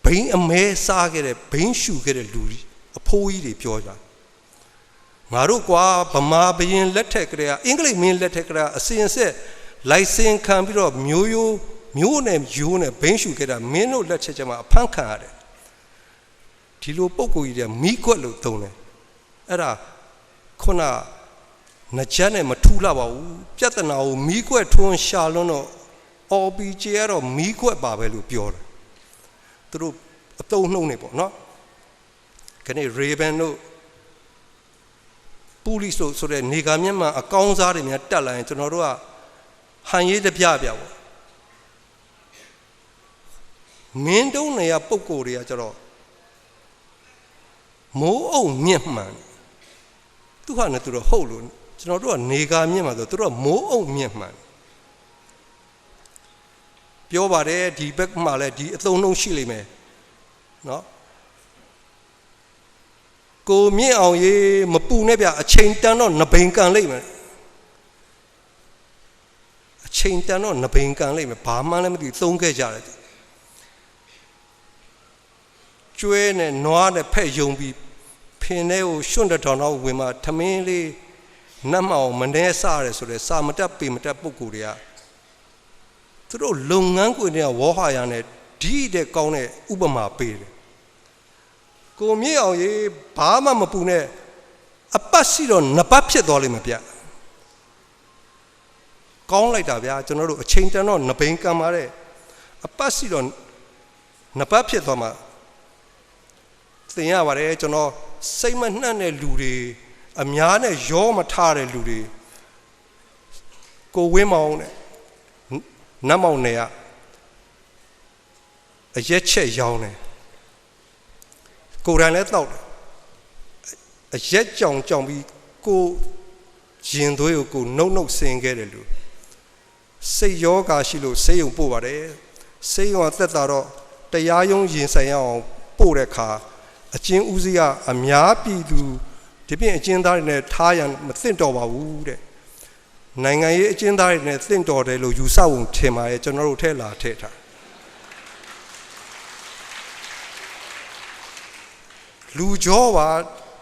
ဘိန်းအမဲစားခဲ့တဲ့ဘိန်းရှူခဲ့တဲ့လူအဖိုးကြီးတွေပြောကြငါတို့ကွာဗမာဘရင်လက်ထက်ကလေးကအင်္ဂလိပ်မင်းလက်ထက်ကလေးအစဉ်ဆက်လိုင်စင်ခံပြီးတော့မျိုးနဲ့ဘိန်းရှူခဲ့တာမင်းတို့လက်ချက်ကျမှအဖမ်းခံရတယ်ဒီလိုပုံကိုကြီးတွေမီးခွက်လို့သုံးတယ်အဲ့ဒါခုနနှစ်ချက်နဲ့မထူလာပါဘူးပြဿနာကိုမီးခွက်ထွန်းရှာလွန်းတော့အော်ပီဂျီကတော့မီးခွက်ပါပဲလို့ပြောတယ်သူတို့အတုံးနှုံးနေပေါ့နော်ခဏရေဘန်တို့ပူလီဆိုတဲ့နေကမျက်မှန်အကောင်းစားတွေများတက်လာရင်ကျွန်တော်တို့ကဟန်ရေးတပြပေါ့မင်းတုံးနေရပုံကိုယ်တွေကကျတော့မိုးအုံမြင့်မှန်သူဟာနဲ့သူတို့ဟုတ်လို့ကျွန်တော်တို့ကနေကမြင့်မှဆိုသူတို့ကမိုးအုံမြင့်မှန်ပြောပါတယ်ဒီဘက်မှာလည်းဒီအသုံးနှုံးရှိလိမ့်မယ်နော်ကိုမြင့်အောင်ရေးမပူနဲ့ဗျအချိန်တန်တော့နဘိန်ကန်လိမ့်မယ်အချိန်တန်တော့နဘိန်ကန်လိမ့်မယ်ဘာမှလည်းမသိသုံးခဲ့ကြတယ်ကျွဲနဲ့နွားနဲ့ဖက်ယုံပြီးဖင်ထဲကိုရွှွန့်တထောင်တော့ဝင်မှထမင်းလေးနတ်မောင်မနှဲစားရဲဆိုတဲ့စာမတက်ပေမတက်ပုဂ္ဂိုလ်တွေကသူတို့လုပ်ငန်းခွင်တွေကဝေါ်ဟာရနဲ့ဒီတဲ့ကောင်းတဲ့ဥပမာပေးတယ်ကိုမြင့်အောင်ရေးဘာမှမပူနဲ့အပတ်စီတော့နှစ်ပတ်ဖြစ်သွားလိမ့်မယ်ဗျကောင်းလိုက်တာဗျာကျွန်တော်တို့အချိန်တန်တော့နဘိန်ကံပါတဲ့အပတ်စီတော့နှစ်ပတ်ဖြစ်သွားမှသင်ရပါတယ်ကျွန်တော်စိတ်မနှံ့တဲ့လူတွေအများနဲ့ရောမထားတဲ့လူတွေကိုဝင်းမောင်နဲ့နတ်မောင်နဲ့ကအရက်ချက်ရောင်းတယ်ကိုယ်တိုင်လည်းတောက်တယ်အရက်ကြောင်ပြီးကိုရင်သွေးကိုနှုတ်ဆင်ခဲ့တယ်လူစိတ်ယောဂါရှိလို့ဆေးရုံပို့ပါတယ်ဆေးရုံအသက်တာတော့တရားရုံးရင်ဆိုင်ရအောင်ပို့တဲ့အခါအချင်းဦးစီးကအများပြည်သူဒီပြင်အချင်းသားတွေနဲ့ထားရန်မသင့်တော်ပါဘူးတဲ့နိုင်ငံရေးအချင်းသားတွေနဲ့သင့်တော်တယ်လို့ယူဆဝင်ထင်ပါရဲ့ကျွန်တော်တို့ထဲလာထည့်ထားလူကြောပါ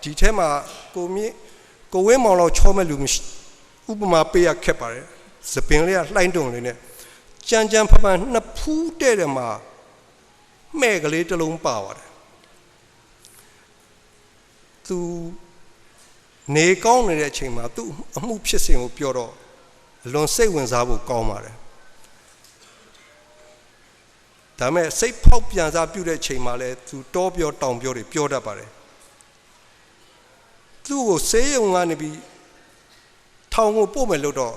ဒီထဲမှာကိုဝင်းမောင်လောက်ချောမဲ့လူမရှိဥပမာပေးရခက်ပါတယ်စပင်လေးကလှိုင်းတုံလေးနဲ့ကြမ်းဖန်နှစ်ဖူးတဲ့တယ်မှာမှဲ့ကလေးတစ်လုံးပါပါတယ်သူနေကောင်းနေတဲ့အချိန်မှာသူအမှုဖြစ်စဉ်ကိုပြောတော့လွန်စိတ်ဝင်စားဖို့ကောင်းပါတယ်ဒါမဲ့စိတ်ဖောက်ပြန်စားပြုတဲ့အချိန်မှာလဲသူတောပြောတောင်ပြောတွေပြောတတ်ပါတယ် သူ့ကိုဆေးရုံကနေပြီးထောင်ကိုပို့မယ်လို့တော့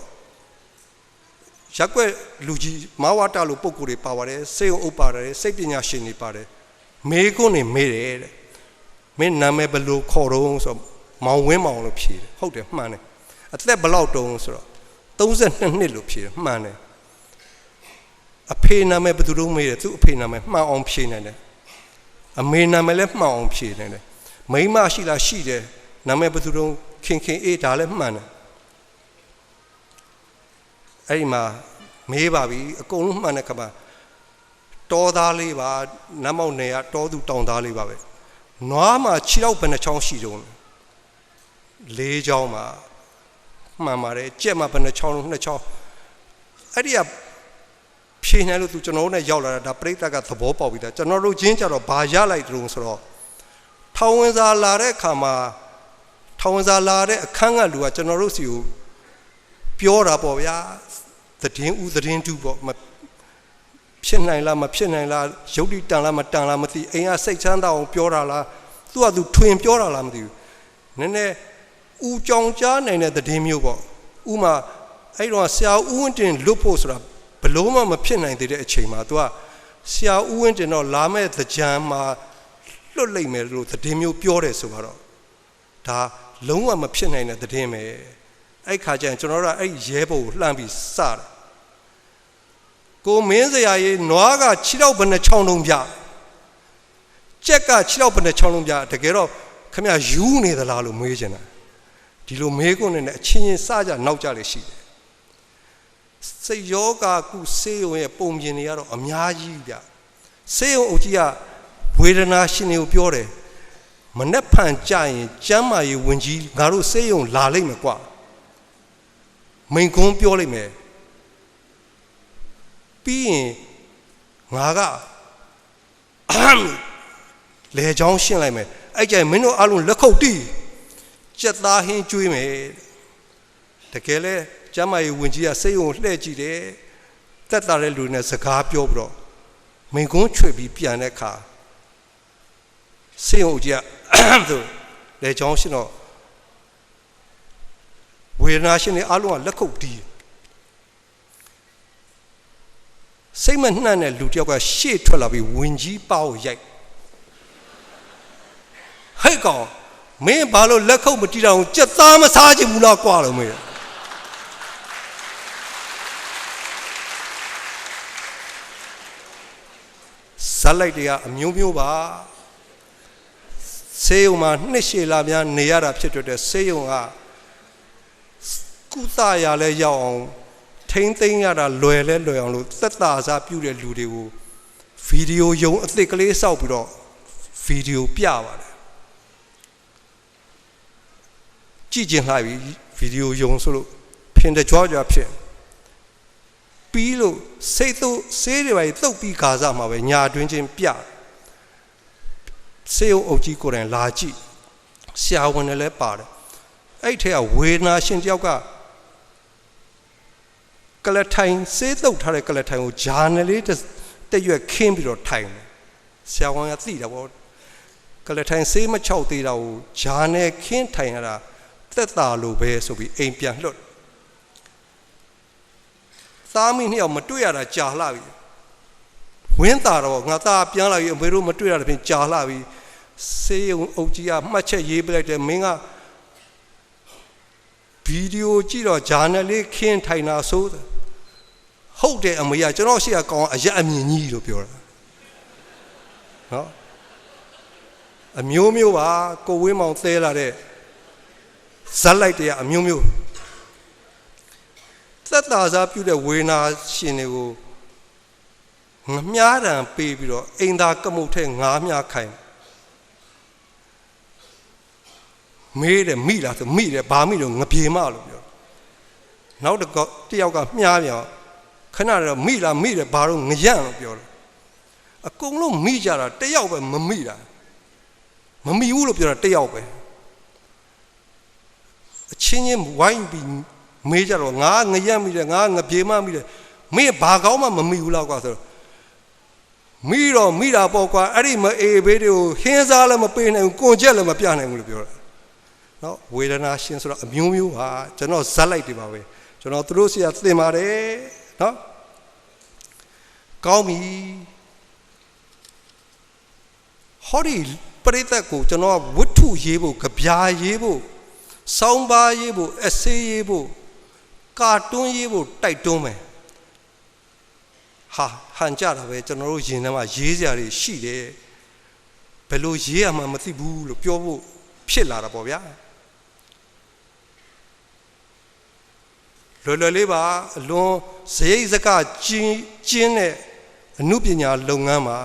ရက်ွက်လူကြီးမဝတာလို့ပုံကိုယ်တွေပါပါတယ်ဆေးရုံအုပ်ပါတယ်စိတ်ပညာရှင်တွေပါတယ်မေးခွန်းနေမေးတယ်တဲ့မင်းနာမည်ဘယ်လိုခေါ်တော့ဆိုမောင်ဝင်းမောင်လို့ဖြေတယ်ဟုတ်တယ်မှန်တယ်အသက်ဘယ်လောက်တုံးဆိုတော့32နှစ်လို့ဖြေတယ်မှန်တယ်အဖေနာမည်ဘယ်သူတို့မေးတယ်သူ့အဖေနာမည်မှန်အောင်ဖြေနိုင်တယ်အမေနာမည်လည်းမှန်အောင်ဖြေနိုင်တယ်မိန်းမရှိလားရှိတယ်နာမည်ဘယ်သူတို့ခင်အေးဒါလည်းမှန်တယ်အဲ့ဒီမှာမေးပါပြီအကုန်လုံးမှန်တဲ့ခါမှာတောသားလေးပါနတ်မောက်နယ်ကတောသူတောင်သားလေးပါပဲနွားမှာခြေထောက်ဘယ်နှချောင်းရှိတုံး4ချောင်းမှာမှန်ပါတယ်ကြက်မှာဘယ်နှချောင်း2ချောင်းအဲ့ဒီကဖြေနေလို့သူကျွန်တော်တို့နဲ့ရောက်လာတာဒါပြိတ္တကသဘောပေါက်ပြီးသားကျွန်တော်တို့ချင်းကြတော့ဘာရလိုက်တုံးဆိုတော့ထောင်ဝင်စာလာတဲ့ခါမှာထောင်ဝင်စာလာတဲ့အခန်းကလူကကျွန်တော်တို့စီကိုပြောတာပေါ့ဗျာသတင်းဦးသတင်းတူပေါ့ဖြစ်နိုင်လားမဖြစ်နိုင်လားရုပ်တိတန်လားမတန်လားမသိအိမ်ကစိတ်ချမ်းသာအောင်ပြောတာလားသူကသူထွင်ပြောတာလားမသိဘူးနည်းနည်းဦးကြောင်ကြားနိုင်တဲ့သတင်းမျိုးပေါ့ဥမာအဲ့တော့ဆရာဦးဝင်းတင်လွတ်ဖို့ဆိုတာဘလို့မှမဖြစ်နိုင်သေးတဲ့အချိန်မှာသူကဆရာဦးဝင်းတင်တော့လာမဲ့သကြံမှာလွတ်လိုက်မယ်လို့သတင်းမျိုးပြောတယ်ဆိုတော့ဒါလုံးဝမဖြစ်နိုင်တဲ့သတင်းပဲအဲ့ခါကျရင်ကျွန်တော်တို့ကအဲ့ရဲဘုံကိုလှမ်းပြီးစတယ်ကိုမင်းစရာကြီးနွားကခြေထောက်ဘယ်နှချောင်းလုံးပြကြက်ကခြေထောက်ဘယ်နှချောင်းလုံးပြတကယ်တော့ခင်ဗျယူနေသလားလို့မေးချင်တာဒီလိုမေးခွန်းနဲ့အချင်းချင်းစကြနောက်ကြလေရှိတယ်စိတ်ယောဂကုဆေးရုံရဲ့ပုံပြင်တွေကတော့အများကြီးဗျဆေးရုံအုပ်ကြီးကဝေဒနာရှင်တွေကိုပြောတယ်မနဲ့ဖန်ကြရင်ကျမ်းမာရေးဝင်ကြီးငါတို့ဆေးရုံလာလိမ့်မယ်ကွာမိန်ကွန်းပြောလိုက်မယ်ပြီးရင်ငါကလေချောင်းရှင်းလိုက်မယ်အဲ့ကြိုင်မင်းတို့အလုံးလက်ခုပ်တီးကြက်သားဟင်းကျွေးမယ်တကယ်လဲကျမ်းမာရေးဝင်ကြီးကစိတ်ုံလှည့်ကြည့်တယ်တက်တာတဲ့လူနဲ့စကားပြောပြီးတော့မိန်ကွန်းချွေပြီးပြန်တဲ့အခါစိတ်ုံကြီးကဆိုလေချောင်းရှင်းတော့ဝေဒနာရှင်တွေအလုံးကလက်ခုပ်တီးစိတ်မနှံ့တဲ့လူတယောက်ကရှေ့ထွက်လာပြီးဝင်ကြီးပါကိုရိုက်ဟဲ့ကောင်မင်းဘာလို့လက်ခုပ်မတီးတော့ကြက်သားမစားချင်ဘူးလားကွာလို့မေးဇက်လိုက်တွေကအမျိုးမျိုးပါဆေးရုံမှာနှစ်ရှည်လာများနေရတာဖြစ်တဲ့ဆေးရုံကကုသရလဲရောက်အောင်ထိမ့်သိမ်းရတာလွယ်လဲလွယ်အောင်လို့သက်သာစားပြုတဲ့လူတွေကိုဗီဒီယိုယုံအသစ်ကလေးစောက်ပြီးတော့ဗီဒီယိုပြပါတယ်ကြည့်ကျင်လာပြီဗီဒီယိုယုံဆိုလို့ဖြင်တကြွကြွဖြစ်ပြီးလို့စိတ်တို့ဆေးတွေပဲတုတ်ပြီးခါစားမှာပဲညာတွင်းချင်းပြဆေးအုပ်ကြီးကိုယ်တိုင်လာကြည့်ဆရာဝန်တွေလည်းပါတယ်အဲ့ထက်ကဝေဒနာရှင်တယောက်ကကလထိုင်ဆေးတုတ်ထားတဲ့ကလထိုင်ကိုဂျာနယ်လေးတက်ရွက်ခင်းပြီးတော့ထိုင်တယ်ဆရာဝန်ကသိတာပေါ့ကလထိုင်ဆေးမချောက်သေးတာကိုဂျာနယ်ခင်းထိုင်ရတာသက်သာလို့ပဲဆိုပြီးအိမ်ပြန်လွတ်သားမိနှစ်ယောက်မတွေ့ရတာကြာလှပြီဝင်းတာတော့ငါသားပြန်လာပြီအမေတို့မတွေ့ရတဲ့ပြင်ကြာလှပြီဆေးရုံအုပ်ကြီးကမှတ်ချက်ရေးပလိုက်တယ်မင်းကဗီဒီယိုကြည့်တော့ဂျာနယ်လေးခင်းထိုင်တာဆိုဟုတ်တယ်အမေကကျွန်တော်ရှိကကောင်းအရက်အမြင်ကြီးလို့ပြောတာနော်အမျိုးမျိုးပါကိုဝင်းမောင်သဲလာတဲ့ဇက်လိုက်တဲ့အမျိုးမျိုးသက်သာစားပြုတဲ့ဝေနာရှင်တွေကိုငမြားတံပေးပြီးတော့အိမ်သာကမုတ်ထဲငါးမြားခိုင်မေးတယ်မိလားဆိုမိတယ်ဘာမိလို့ငပြေမလို့ပြောနောက်တစ်ယောက်ကမြားပြောခဏတော့မိလားမိတယ်ဘာလို့ငရန့်လို့ပြောတယ်အကုန်လုံးမိကြတာတစ်ယောက်ပဲမမိတာမမိဘူးလို့ပြောတာတစ်ယောက်ပဲအချင်းချင်းဝိုင်းပြီးမေးကြတော့ငါငရန့်မိတယ်ငါငပြေမမိတယ်မင်းဘာကောင်းမှမမိဘူးလားကွာဆိုတော့မိတော့မိတာပေါ့ကွာအဲ့ဒီမအေးဘေးတွေကိုဟင်းစားလည်းမပေးနိုင်ဘူးကွန်ချက်လည်းမပြနိုင်ဘူးလို့ပြောတာ နော်ဝေဒနာရှင်ဆိုတော့အမျိုးမျိုးဟာကျွန်တော်ဇက်လိုက်တွေပါပဲကျွန်တော်သူတို့ဆီကသင်ပါတယ်နော်ကောင်းပြီဟောဒီပရိသတ်ကိုကျွန်တော်ဝတ္ထုရေးဖို့ကြပြာရေးဖို့စောင်းပါရေးဖို့အစေးရေးဖို့ကာတွန်းရေးဖို့တိုက်တွန်းမယ်ဟာဟန်ကြတာပဲကျွန်တော်တို့ယင်ထဲမှာရေးစရာတွေရှိတယ်ဘယ်လိုရေးရမှမသိဘူးလို့ပြောဖို့ဖြစ်လာတာပေါ့ဗျာလွယ်လွယ်လေးပါအလွန်ဇယိတ်စကားကျင်းတဲ့အမှုပညာလုပ်ငန်းမှာ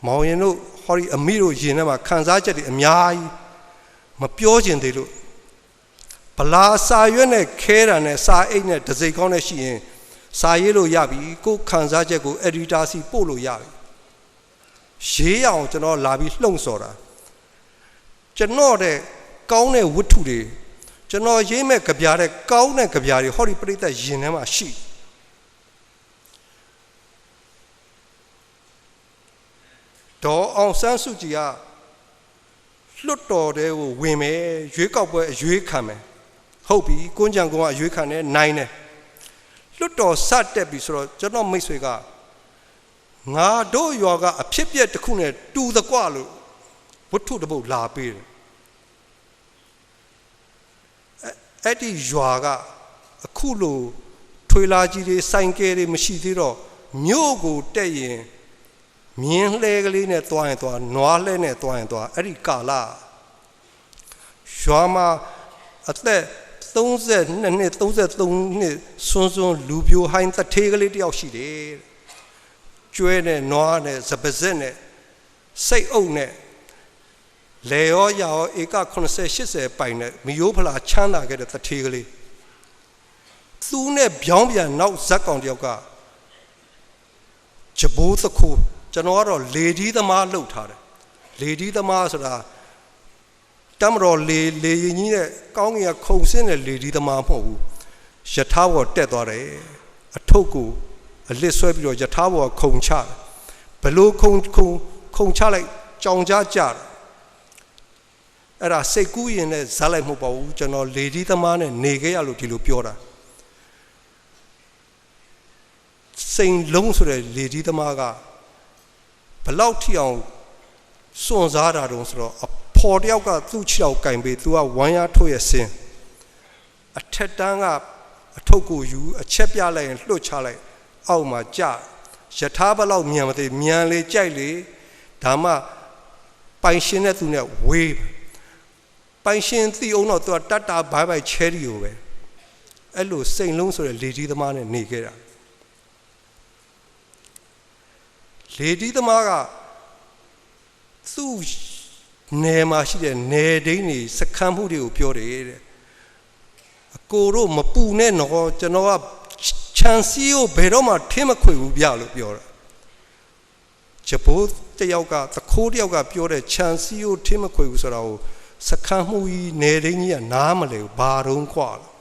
မောင်ရင်တို့ဟောဒီအမိတို့ယင်ထဲမှာခံစားချက်တွေအများကြီးမပြောချင်သေးလို့ဗလာစာရွက်နဲ့ခဲတာနဲ့စာအိတ်နဲ့ဒစိကောင်းနဲ့ရှိရင်စာရေးလို့ရပြီကိုခံစားချက်ကိုအက်ဒီတာစီပို့လို့ရပြီရေးရအောင်ကျွန်တော်လာပြီးလှုံ့ဆော်တာကျွန်တော်တဲ့ကောင်းတဲ့ဝတ္ထုတွေကျွန်တော်ရေးမဲ့ကြပြတဲ့ကောင်းတဲ့ကြပြတွေဟောဒီပြိတ္တယင်ထဲမှာရှိဒေါ်အောင်ဆန်းစုကြည်ကလွတ်တော်တဲ့ကိုဝင်မယ်ရွေးကောက်ပွဲအရွေးခံမယ်ဟုတ်ပြီကွန်းကြံကုန်းကအရွေးခံတယ်နိုင်တယ်လွတ်တော်စတက်ပြီဆိုတော့ကျွန်တော်မိတ်ဆွေကငါတို့ရွာကအဖြစ်ပြက်တစ်ခုနဲ့တူသကွလို့ဝတ္ထုတစ်ပုဒ်လာပေးတယ်အဲ့ဒီရွာကအခုလိုထွေလာကြီးတွေစိုင်ကဲတွေမရှိသေးတော့မြို့ကိုတက်ရင်မြင်းလှဲကလေးနဲ့တွားရင်တွားနွားလှဲနဲ့တွားရင်တွားအဲ့ဒီကာလရွာမှာအသက်32နှစ်33နှစ်စွန်းစွန်းလူပြိုဟိုင်းတထေးကလေးတယောက်ရှိတယ်ကျွဲနဲ့နွားနဲ့စပစက်နဲ့စိတ်အုပ်နဲ့လေရောရာရောဧက80 80ပိုင်နဲ့မီယိုးဖလာချမ်းသာခဲ့တဲ့တထေးကလေးသူနဲ့ပြောင်းပြန်နောက်ဇက်ကောင်တယောက်ကဂျဘိုးသခိုးကျွန်တော်ကတော့လေဒီသမားလှုပ်ထားတယ်လေဒီသမားဆိုတာတမတော်လေရင်ကြီးနဲ့ကောင်းကင်ကခုံဆင်းတဲ့လေဒီသမားမဟုတ်ဘူးယထာဘောတက်သွားတယ်အထုပ်ကိုအလစ်ဆွဲပြီးတော့ယထာဘောခုံချဘလို့ခုံချလိုက်ကြောင်ကြားကြတယ်အဲ့ဒါစိတ်ကူးရင်နဲ့ဇာတ်လိုက်မဟုတ်ပါဘူးကျွန်တော်လေဒီသမားနဲ့နေခဲ့ရလို့ဒီလိုပြောတာစိန်လုံးဆိုတဲ့လေဒီသမားကဘလောက်ထိအောင်စွန့်စားတာတုံးဆိုတော့အဖော်တယောက်ကသူ့ခြေထောက်ကင်ပေးသူကဝမ်းရထုတ်ရဆင်းအထက်တန်းကအထုပ်ကိုယူအချက်ပြလိုက်ရင်လွှတ်ချလိုက်အောက်မှာကြယထာဘလောက်မြန်မသိမြန်လေကြိုက်လေဒါမှပိုင်ရှင်တဲ့သူနဲ့ဝေးပိုင်ရှင်သိအောင်တော့သူကတတ်တာဘိုင်ဘိုင်ချဲရီကိုပဲအဲ့လိုစိန်လုံးဆိုတဲ့လေဒီသမားနဲ့နေခဲ့တာလေဒီသမားကသူ့နယ်မှာရှိတဲ့နယ်ဒိန်းတွေစခန်းမှုတွေကိုပြောတယ်တဲ့အကိုတို့မပူနဲ့တော့ကျွန်တော်ကချန်စီကိုဘယ်တော့မှထင်းမခွေဘူးပြလို့ပြောတာဂျဘိုးတယောက်ကသခိုးတယောက်ကပြောတဲ့ချန်စီကိုထင်းမခွေဘူးဆိုတာကိုစခန်းမှုကြီးနယ်ဒိန်းကြီးကနားမလဲဘူးဘာတုံးခွာလို့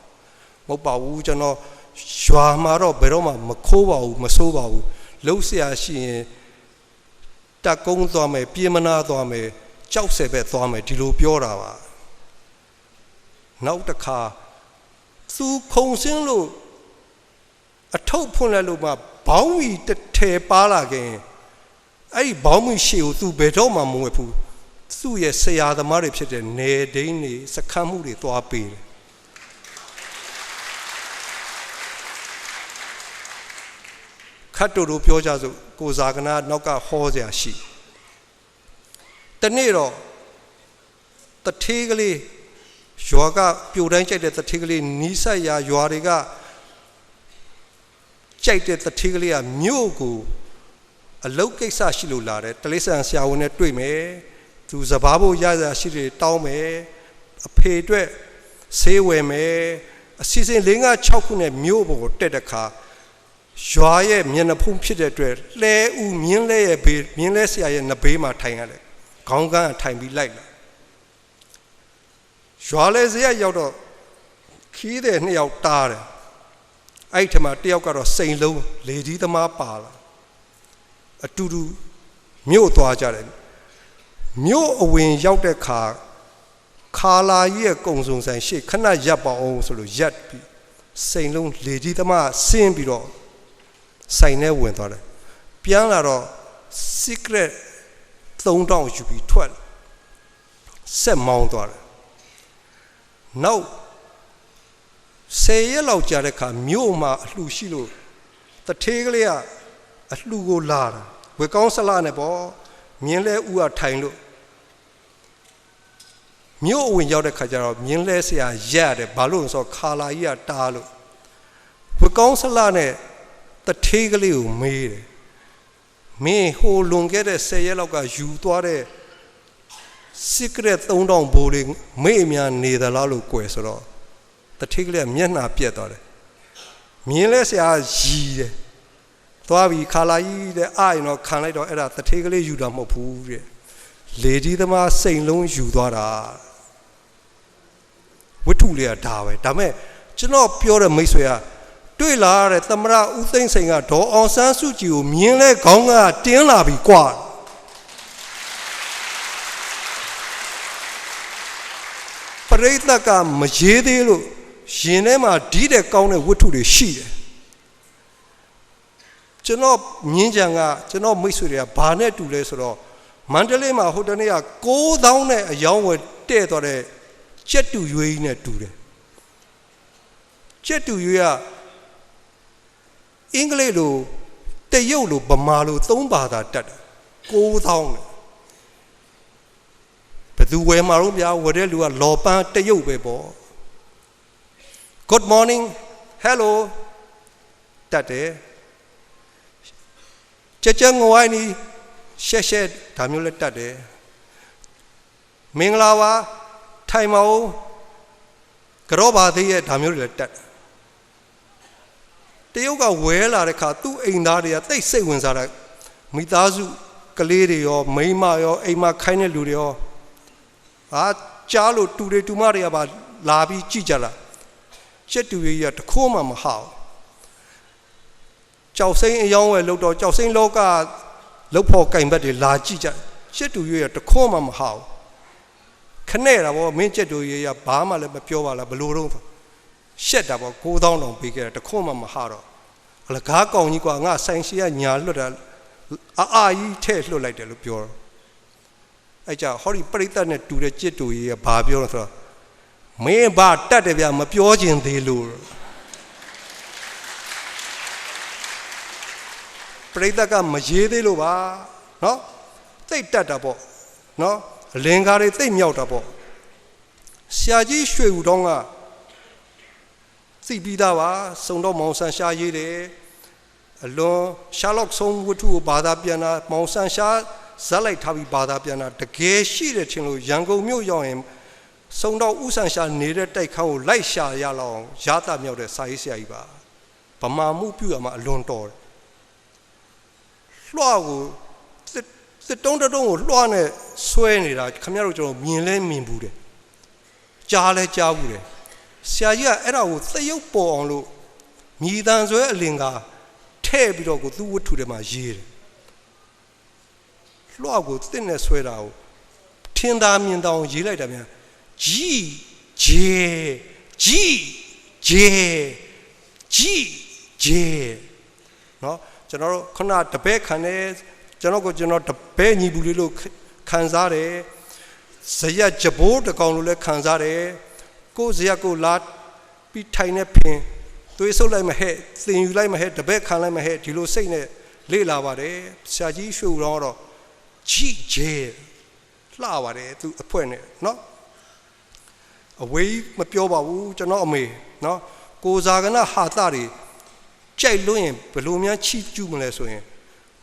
မဟုတ်ပါဘူးကျွန်တော်ရွာမှာတော့ဘယ်တော့မှမခိုးပါဘူးမဆိုးပါဘူးလှုပ်ရှားရှိရင်တက်ကုန်းသွားမယ်ပြေမနာသွားမယ်ကြောက်ဆယ်ပဲသွားမယ်ဒီလိုပြောတာပါနောက်တစ်ခါသူခုံစင်းလို့အထုပ်ဖွင့်လိုက်လို့မှဘောင်းမီတစ်ထည်ပါလာခင်အဲ့ဒီဘောင်းမီရှေ့ကိုသူဘယ်တော့မှမဝယ်ဘူးသူ့ရဲ့ဆရာသမားတွေဖြစ်တဲ့နေဒိန်းတွေစခန်းမှုတွေသွားပေးတယ်ခတ်တူတို့ပြောကြစို့ကိုဇာကနာနောက်ကဟောစရာရှိတနေ့တော့တထေးကလေးရွာကပြိုတိုင်းကြိုက်တဲ့တထေးကလေးနီးစပ်ရာရွာတွေကကြိုက်တဲ့တထေးကလေးကမြို့ကိုအလုတ်ကိစ္စရှိလို့လာတယ်တလိษံဆရာဝန်နဲ့တွေ့မယ်သူစဘာဖို့ရရရှိတွေတောင်းမယ်အဖေအတွက်ဆေးဝယ်မယ်အစီအစဉ်5-6ခုနဲ့မြို့ပေါ်ကိုတက်တဲ့ခါရွာရဲ့မျက်နှာဖုံးဖြစ်တဲ့အတွက်လှဲဦးမြင်းလဲရဲ့ဘေးမြင်းလဲဆရာရဲ့နဘေးမှာထိုင်ရတယ်ခေါင်းကန်းထိုင်ပြီးလိုက်လာရွာလဲစရရောက်တော့ခီးတဲ့2ယောက်တားတယ်အဲ့ထမှာ1ယောက်ကတော့စိန်လုံးလေဒီသမားပါလာအတူတူမြို့သွားကြတယ်မြို့အဝင်ရောက်တဲ့ခါ ခါလာကြီးရဲ့ကုံစုံဆိုင်ရှေ့ခဏရပ်ပါအောင်ဆိုလို့ရပ်ပြီးစိန်လုံးလေကြီးသမားဆင်းပြီးတော့ဆိုင်ထဲဝင်သွားတယ်ပြန်လာတော့ secret 3000ယူပြီးထွက်ဆက်မောင်းသွားတယ်နောက်10ရက်လောက်ကြာတဲ့အခါမြို့မှာအလှရှိလို့တထေးကလေးကအလှကိုလာတာဝေကောင်းဆလာနဲ့ပေါ့မြင်းလဲဦးကထိုင်လို့မြို့အဝင်ရောက်တဲ့ခါကျတော့မြင်းလဲဆရာရက်တယ်ဘာလို့လဲဆိုတော့ခါလာကြီးကတားလို့ဝေကောင်းဆလာနဲ့တထေးကလေးကိုမေးတယ်မင်းဟိုလွန်ခဲ့တဲ့10ရက်လောက်ကယူသွားတဲ့ secret 3000ဘိုးလေးမေ့အများနေသလားလို့ကြွယ်ဆိုတော့တထေးကလေးကမျက်နှာပြက်သွားတယ်မြင်းလဲဆရာရီတယ်သွားပြီးခါလာကြီးတဲ့အာရင်တော့ခံလိုက်တော့အဲ့ဒါတထေးကလေးယူတာမဟုတ်ဘူးတဲ့လေကြီးသမားစိန်လုံးယူသွားတာဝတ္ထုလေးကဒါပဲဒါမဲ့ကျွန်တော်ပြောတဲ့မိတ်ဆွေကတွေ့လာတဲ့သမရဦးသိန်းစိန်ကဒေါ်အောင်ဆန်းစုကြည်ကိုမြင်းလဲခေါင်းကတင်းလာပြီကွာပရိသတ်ကမရေးသေးလို့ရင်ထဲမှာဒီတဲ့ကောင်းတဲ့ဝတ္ထုတွေရှိတယ်ကျွန်တော်မြင်းကြံကကျွန်တော်မိတ်ဆွေတွေကဘာနဲ့တူလဲဆိုတော့မန္တလေးမှာဟိုတနေ့က9000နဲ့အယောင်းဝယ်တဲ့သွားတဲ့ကျက်တူရွေးကြီးနဲ့တူတယ်ကျက်တူရွေးကအင်္ဂလိပ်လိုတရုတ်လိုဗမာလို3ဘာသာတတ်တယ်9000နဲ့ဘယ်သူဝယ်မှာတော့ဗျာဝယ်တဲ့လူကလော်ပန်းတရုတ်ပဲပေါ့ Good morning hello တတ်တယ်ကြငဝိုင်းနီရှက်ဒါမျိုးလည်းတတ်တယ်မင်္ဂလာပါထိုင်မအောင်ကြောပါသေးရဲ့ဒါမျိုးတွေလည်းတတ်တယ်တရုတ်ကဝဲလာတဲ့ခါသူ့အိမ်သားတွေကသိစိတ်ဝင်စားတာမိသားစုကလေးတွေရောမိန်းမရောအိမ်မခိုင်းတဲ့လူတွေရောကြားလို့တူတွေတူမတွေကပါလာပြီးကြည့်ကြလားကျက်တူကြီးကတခိုးမှမဟောက်ကြောက်စိမ့်အယောင်းဝဲလို့တော့ကြောက်စိမ့်လောကလောက်ဖို့ကင်ဘက်တွေလာကြည့်ကြကျက်တူကြီးကတခိုးမှမဟောက်ခနဲ့တာဗောမင်းကျက်တူကြီးကဘာမှလည်းမပြောပါလားဘလို့တော့ရှက်တာဗော9000တောင်ပေးခဲ့တာတခိုးမှမဟတော့အလကားကောင်ကြီးကငါဆိုင်ရှိကညာလွတ်တာအာကြီးထဲ့လွတ်လိုက်တယ်လို့ပြောတော့အဲ့ကြဟောဒီပရိသတ်နဲ့တူတဲ့ကျက်တူကြီးကဘာပြောလဲဆိုတော့မင်းဘာတတ်တယ်ဗျာမပြောချင်သေးလို့ပရိသတ်ကမရေးသေးလို့ပါနော်သိတ်တတ်တာပေါ့နော်အလင်္ကာတွေသိတ်မြောက်တာပေါ့ဆရာကြီးရွှေဦးတောင်းကသိပြီးသားပါစုံတော့မောင်ဆန်းရှားရေးတယ်အလွန်ရှာလော့ဆုံးဝတ္ထုကိုဘာသာပြန်တာမောင်ဆန်းရှားဇက်လိုက်ထားပြီးဘာသာပြန်တာတကယ်ရှိတယ်ထင်လို့ရန်ကုန်မြို့ရောက်ရင်စုံတော့ဥဆန်ရှာနေတဲ့တိုက်ခန်းကိုလိုက်ရှာရလောက်အောင်ရတာမြောက်တဲ့စာရေးဆရာကြီးပါဗမာမှုပြုရမှာအလွန်တော်တယ်လွှာကိုစစ်တုံးတုံးကိုလွှာနဲ့ဆွဲနေတာခင်ဗျားတို့ကျွန်တော်မြင်လဲမြင်ဘူးတယ်ကြားလဲကြားဘူးတယ်ဆရာကြီးကအဲ့ဒါကိုသရုပ်ပေါ်အောင်လို့မြည်တမ်းဆွဲအလင်ကထဲ့ပြီးတော့ကိုသူ့ဝတ္ထုထဲမှာရေးတယ်လွှာကိုတစ်နဲ့ဆွဲတာကိုထင်သာမြင်သာအောင်ရေးလိုက်တာများကြီးနော်ကျွန်တော်တို့ခုနတပည့်ခံတယ်ကျွန်တော်တပည့်ညီဘူးလေးလို့ခံစားတယ်ဇရက်ကြဘိုးတကောင်လို့လည်းခံစားတယ်ကိုဇရက်ကိုလာပြီးထိုင်နေဖင်သွေးဆုပ်လိုက်မဟဲ့သင်ယူလိုက်မဟဲ့တပည့်ခံလိုက်မဟဲ့ဒီလိုစိတ်နဲ့လေ့လာပါတယ်ဆရာကြီးရွှေဦးတော့ကြီးလှပါတယ်သူအဖွဲနဲ့နော်အဝေးမပြောပါဘူးကျွန်တော်အမေနော်ကိုဇာကနာဟာတာတွေကြိုက်လွန်းရင်ဘယ်လိုများချီးကျူးမလဲဆိုရင်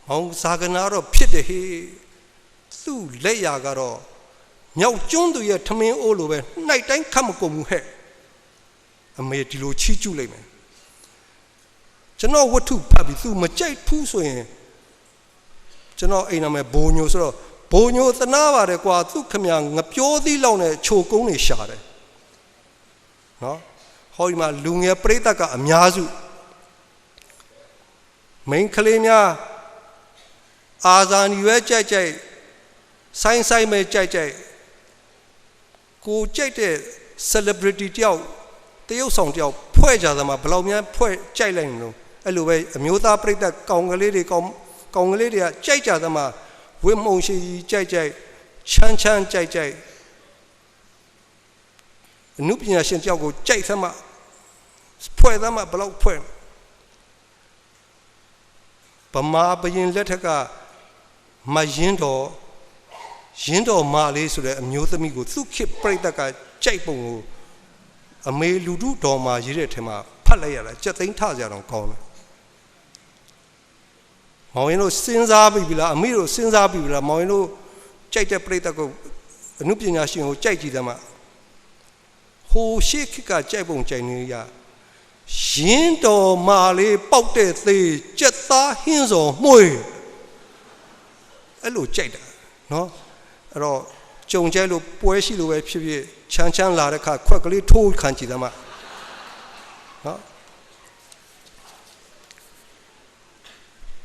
မောင်ဇာကနာတော့ဖြစ်တယ်ဟေးသူ့လက်ရာကတော့မြောက်ကျွန်းသူရဲ့ထမင်းအိုးလိုပဲနှိုက်တိုင်းခတ်မကုန်ဘူးဟဲ့အမေဒီလိုချီးကျူးလိုက်မယ်ကျွန်တော်ဝတ္ထုဖတ်ပြီးသူမကြိုက်ဘူးဆိုရင်ကျွန်တော်အိမ်နာမယ်ဘိုးညိုဆိုတော့ဘိုးညိုသနာပါတယ်ကွာသူခမငပြောသီးလောက်နဲ့ချိုကုန်းနေရှာတယ်နော်ဟောဒီမှာလူငယ်ပရိသတ်ကအများစုမိန်းကလေးများအာဇာနည်ပဲကြိုက်ဆိုင်မဲ့ကြိုက် ကိုကြိုက်တဲ့ celebrity တယောက်တရုတ်ဆောင်တယောက်ဖွဲ့ကြသမှာဘယ်လောက်များဖွဲ့ကြိုက်လိုက်လို့အဲ့လိုပဲအမျိုးသားပြိတ္တကောင်ကလေးတွေကောင်ကလေးတွေကကြိုက်ကြသမှာဝင်းမှုံရှိကြိုက်ချမ်းကြိုက်အနုပညာရှင်တယောက်ကိုကြိုက်သမှာဖွဲ့သမှာဘယ်လောက်ဖွဲ့ဗမာဘရင်လက်ထက်ကမရင်းတော်မာလေးဆိုတဲ့အမျိုးသမီးကိုသူ့ခေတ်ပြိတ္တကကြိုက်ပုံကိုအမေလူထုတော်မှာရေးတဲ့ထဲမှာဖတ်လိုက်ရတာစက်သိန်းထကြတော့ကောင်းတယ်မောင်ရင်တို့စဉ်းစားပြီလားအမေတို့စဉ်းစားပြီလားမောင်ရင်တို့ကြိုက်တဲ့ပြိတ္တကိုအနုပညာရှင်ကိုကြိုက်ကြည့်တယ်မှာဟိုရှေ့ခေတ်ကကြိုက်ပုံကြိုက်နေရရင်းတော်မာလေးပေါက်တဲ့သေးကြက်သားဟင်းစော်မှုေးအဲ့လိုကြိုက်တာနော်အဲ့တော့ကြုံကြိုက်လို့ပွဲရှိလို့ပဲဖြစ်ဖြစ်ချမ်းလာတဲ့ခါခွက်ကလေးထိုးခံကြည့်တယ်မှာနော်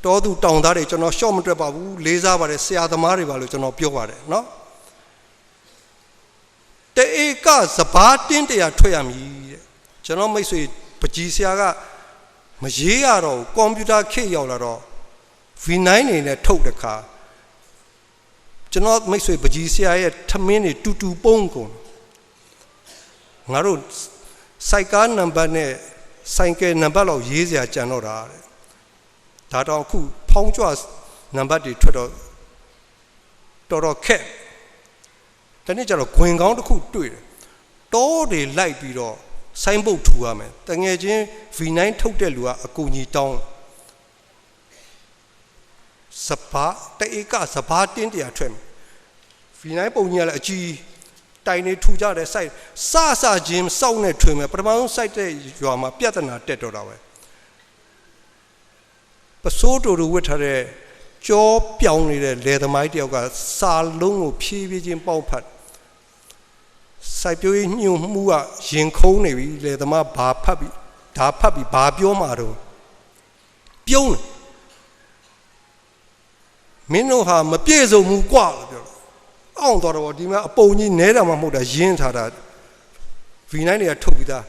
တော်သူတောင်သားတွေကျွန်တော်ရှော့မတွက်ပါဘူးလေးစားပါတယ်ဆရာသမားတွေပါလို့ကျွန်တော်ပြောပါတယ်နော်တေကစဘာတင်းတရားထွက်ရမည်တဲ့ကျွန်တော်မိတ်ဆွေပကြီးဆရာကမရေးရတော့ကွန်ပျူတာခေတ်ရောက်လာတော့ V9 နေနဲ့ထုတ်တဲ့ခါကျွန်တော်မိတ်ဆွေပကြီးဆရာရဲ့ထမင်းတွေတူပုံးကုန်ငါတို့စိုက်ကားနံပါတ်နဲ့ဆိုင်ကယ်နံပါတ်လောက်ရေးစရာကြံတော့တာတဲ့ဒါတော့အခုဖောင်းကြွနံပါတ်တွေထွက်တော့တော်ခက်တနေ့ကျတော့ဂွင်ကောင်းတစ်ခုတွေ့တယ်တောတွေလိုက်ပြီးတော့ဆိုင်းဘုတ်ထူရမယ်တငယ်ချင်း V9 ထုတ်တဲ့လူကအကူကြီးတောင်းစပါတေကစပါတင်းတရားထွက်မယ် V9 ပုံကြီးကလည်းအကြီးတိုင်နေထူကြတဲ့ site စချင်းစောက်နဲ့ထွေမယ်ပထမဆုံး site တဲ့ရွာမှာပြဿနာတက်တော့တာပဲပစိုးတူဝတ်ထားတဲ့ကြောပြောင်းနေတဲ့လယ်သမားတယောက်ကစာလုံးကိုဖြည်းဖြည်းချင်းပေါက်ဖတ်စိုက်ပျိုးရေးညှို့မှုကရင်ခုံးနေပြီလယ်သမားဘာဖတ်ပြီးဒါဖတ်ပြီးဘာပြောမှာတော့ပြုံးတယ်မင်းတို့ဟာမပြည့်စုံဘူးကွာလို့ပြောတယ်အောင့်တော်တော့ဒီမှာအပုံကြီးနဲတာမှမဟုတ်တာရင်းထားတာ V9 တွေကထုတ်ပြီးသား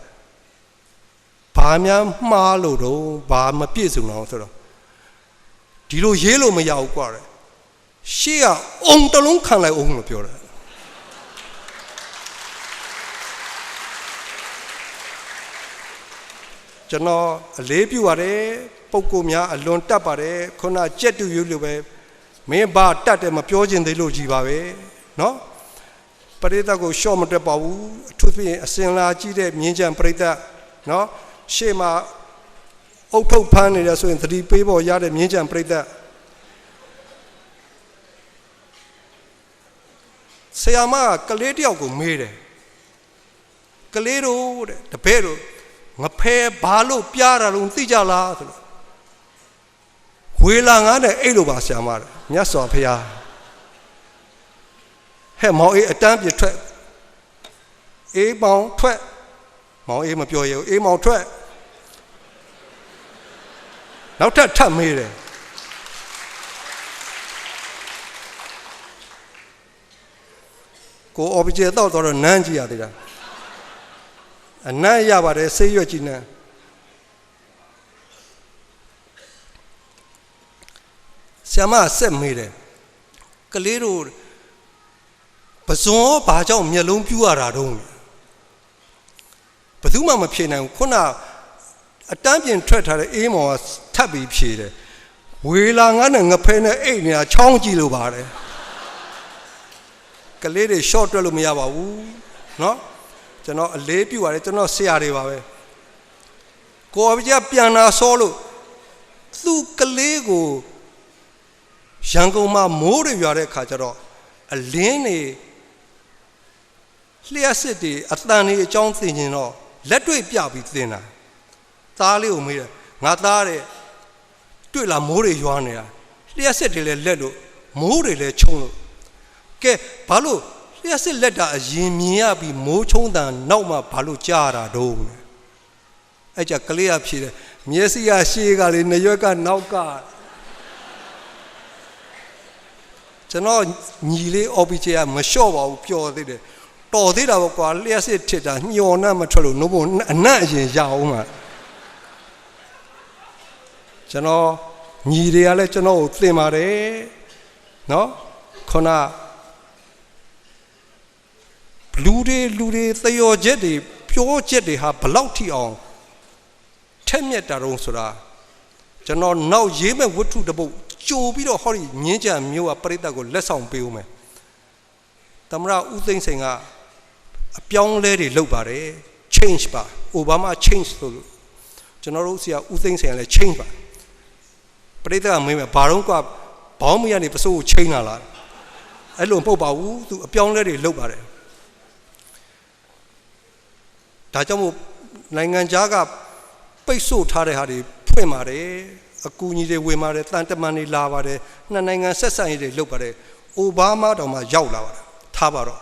ဘာများမှားလို့တော့ဘာမပြည့်စုံတော့ဆိုတော့ဒီလိုရေးလို့မရဘူးကွာရှေ့ကအုံတလုံးခံလိုက်အောင်လို့ပြောတယ်ကျွန်တော်အလေးပြုပါတယ်ပုဂ္ဂိုလ်များအလွန်တတ်ပါတယ်ခုနကြက်တူရွလို့ပဲမင်းဘာတတ်တယ်မပြောခြင်းသေးလို့ကြီးပါပဲเนาะပရိသတ်ကိုရှော့မတက်ပါဘူးအထူးသဖြင့်အစင်လာကြည့်တဲ့မြင်းကြံပရိသတ်เนาะရှေ့မှာအုတ်ထုတ်ဖမ်းနေတယ်ဆိုရင်သတိပေးဖို့ရတဲ့မြင်းကြံပရိသတ်ဆရာမကလေးတယောက်ကိုမေးတယ်ကလေးတို့တဲ့တပည့်တို့ငဖဲဘာလို့ပြားတာလုံးသိကြလားဆိုလို့ဝေလာငါနဲ့အဲ့လိုပါဆရာမတဲ့မြတ်စွာဘုရားဟဲ့မောင်အေးအတန်းပြထွက်အေးမောင်ထွက်မောင်အေးမပြောရဘူးအေးမောင်ထွက်နောက်ထပ်မေးတယ်ကိုအော်ဘီဂျက်တော့နန်းကြည့်ရသေးတာအနံ့ရပါတယ်ဆေးရွက်ကြီးနဲ့ဆရာမဆက်မေးတယ်ကလေးတို့ပဇွန်ဘာကြောင့်မျက်လုံးပြူရတာတုံးဘယ်သူမှမဖြေနိုင်ဘူးခုနအတန်းပြင်ထွက်ထားတဲ့အေးမောင်ကထပ်ပြီးဖြေတယ်ဝေလာငါနဲ့ငဖဲနဲ့အိတ်နေတာချောင်းကြည့်လို့ပါတယ်ကလေးတွေ short တွက်လို့မရပါဘူးเนาะကျွန်တော်အလေးပြုပါတယ်ကျွန်တော်ဆရာတွေပါပဲကိုအပြည့်ပြန်လာစောလို့သူ့ကလေးကိုရန်ကုန်မှာမိုးတွေရွာတဲ့ခါကျတော့အလင်းနေလျှက်စစ်တွေအတန်တွေအကြောင်းသိရင်တော့လက်တွေ့ပြပြီးသင်တာသားလေးကိုမေးတယ်ငါသားတဲ့တွေ့လားမိုးတွေရွာနေတာလျှက်စစ်တွေလည်းလက်လို့မိုးတွေလည်းချုံလို့ကဲဘာလို့လျှက်စစ်လက်တာအရင်မြင်ရပြီးမိုးချုံတန်နောက်မှဘာလို့ကြားတာတော့အဲ့ကြကလေးကဖြေတယ်မျက်စိကရှေးကလေးနှရွက်ကနောက်ကကျွန်တော်ညီလေး OBJ ကမလျှော့ပါဘူးပျော်သေးတယ် တော်သေးတာပေါ့ကွာလျှက်စစ်ထစ်တာညော်နှံ့မထွက်လို့နို့ဘုံအနံ့အရင်ရအောင်မှာကျွန်တော်ညီတွေကလည်းကျွန်တော်ကိုသင်ပါတယ်နော်ခုနလူတွေသယောချက်တွေပြောချက်တွေဟာဘလောက်ထိအောင်ထက်မြက်တာတော့ဆိုတာကျွန်တော်နောက်ရေးမဲ့ဝတ္ထုတစ်ပုဒ်ကြိုပြီးတော့ဟောဒီမြင်းကြံမျိုးကပရိသတ်ကိုလက်ဆောင်ပေးဦးမယ်သမရဦးသိန်းစိန်ကအပြောင်းလဲတွေလုပ်ပါတယ် change ပါ Obama change လို့ကျွန်တော်တို့ဆရာဦးသိန်းစိန်ကလည်း change ပါပရိသတ်ကမေးမယ်ဘာတော့ကဘောင်းမီကနေပစိုးကိုချိန်လာလားအဲ့လိုမဟုတ်ပါဘူးသူအပြောင်းလဲတွေလုပ်ပါတယ်ဒါကြောင့်မို့နိုင်ငံခြားကပိတ်ဆို့ထားတဲ့ဟာတွေဖွင့်ပါတယ်အကူအညီတွေဝင်ပါတယ်တန်တမန်တွေလာပါတယ်နှစ်နိုင်ငံဆက်ဆံရေးတွေလုပ်ပါတယ်အိုဘားမားတောင်မှရောက်လာပါတယ်ထားပါတော့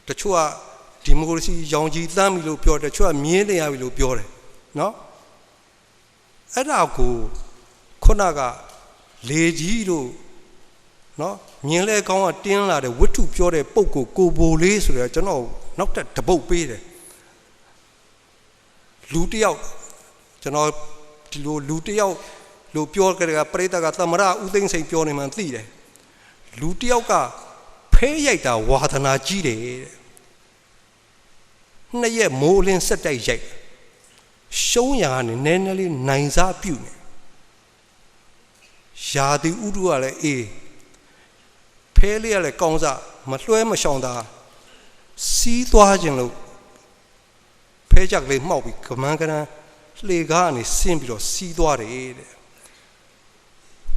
တချို့ကဒီမိုကရေစီရောင်ကြီးသမ်းပြီလို့ပြောတယ်တချို့ကမြင်းနေရပြီလို့ပြောတယ်နော်အဲ့ဒါကိုခုနကလေကြီးလို့နော်မြင်းလဲကောင်းကတင်းလာတဲ့ဝတ္ထုပြောတဲ့ပုပ်ကိုဘိုလေးဆိုရကျွန်တော်နောက်တစ်တပုတ်ပေးတယ်လူတယောက်ကျွန်တော်ဒီလိုလူတယောက်လို့ပြောကြတဲ့ပရိသတ်ကသမရဦးသိန်းစိန်ပြောနေမှသိတယ်လူတယောက်ကဖဲရိုက်တာဝါသနာကြီးတယ်တဲ့နှစ်ရက်မိုးလင်းဆက်တိုက်ရိုက်ရှုံးရကနေနည်းနည်းလေးနိုင်စားပြုတ်နေရာသီဥတုကလည်းအေးဖဲလေးကလည်းကောင်းစားမလွှဲမရှောင်တာစီးသွားခြင်းလို့ဖဲကြကလေးမှောက်ပြီးကမန်းကရန်လှေကားကနေဆင်းပြီးတော့စီးသွားတယ်တဲ့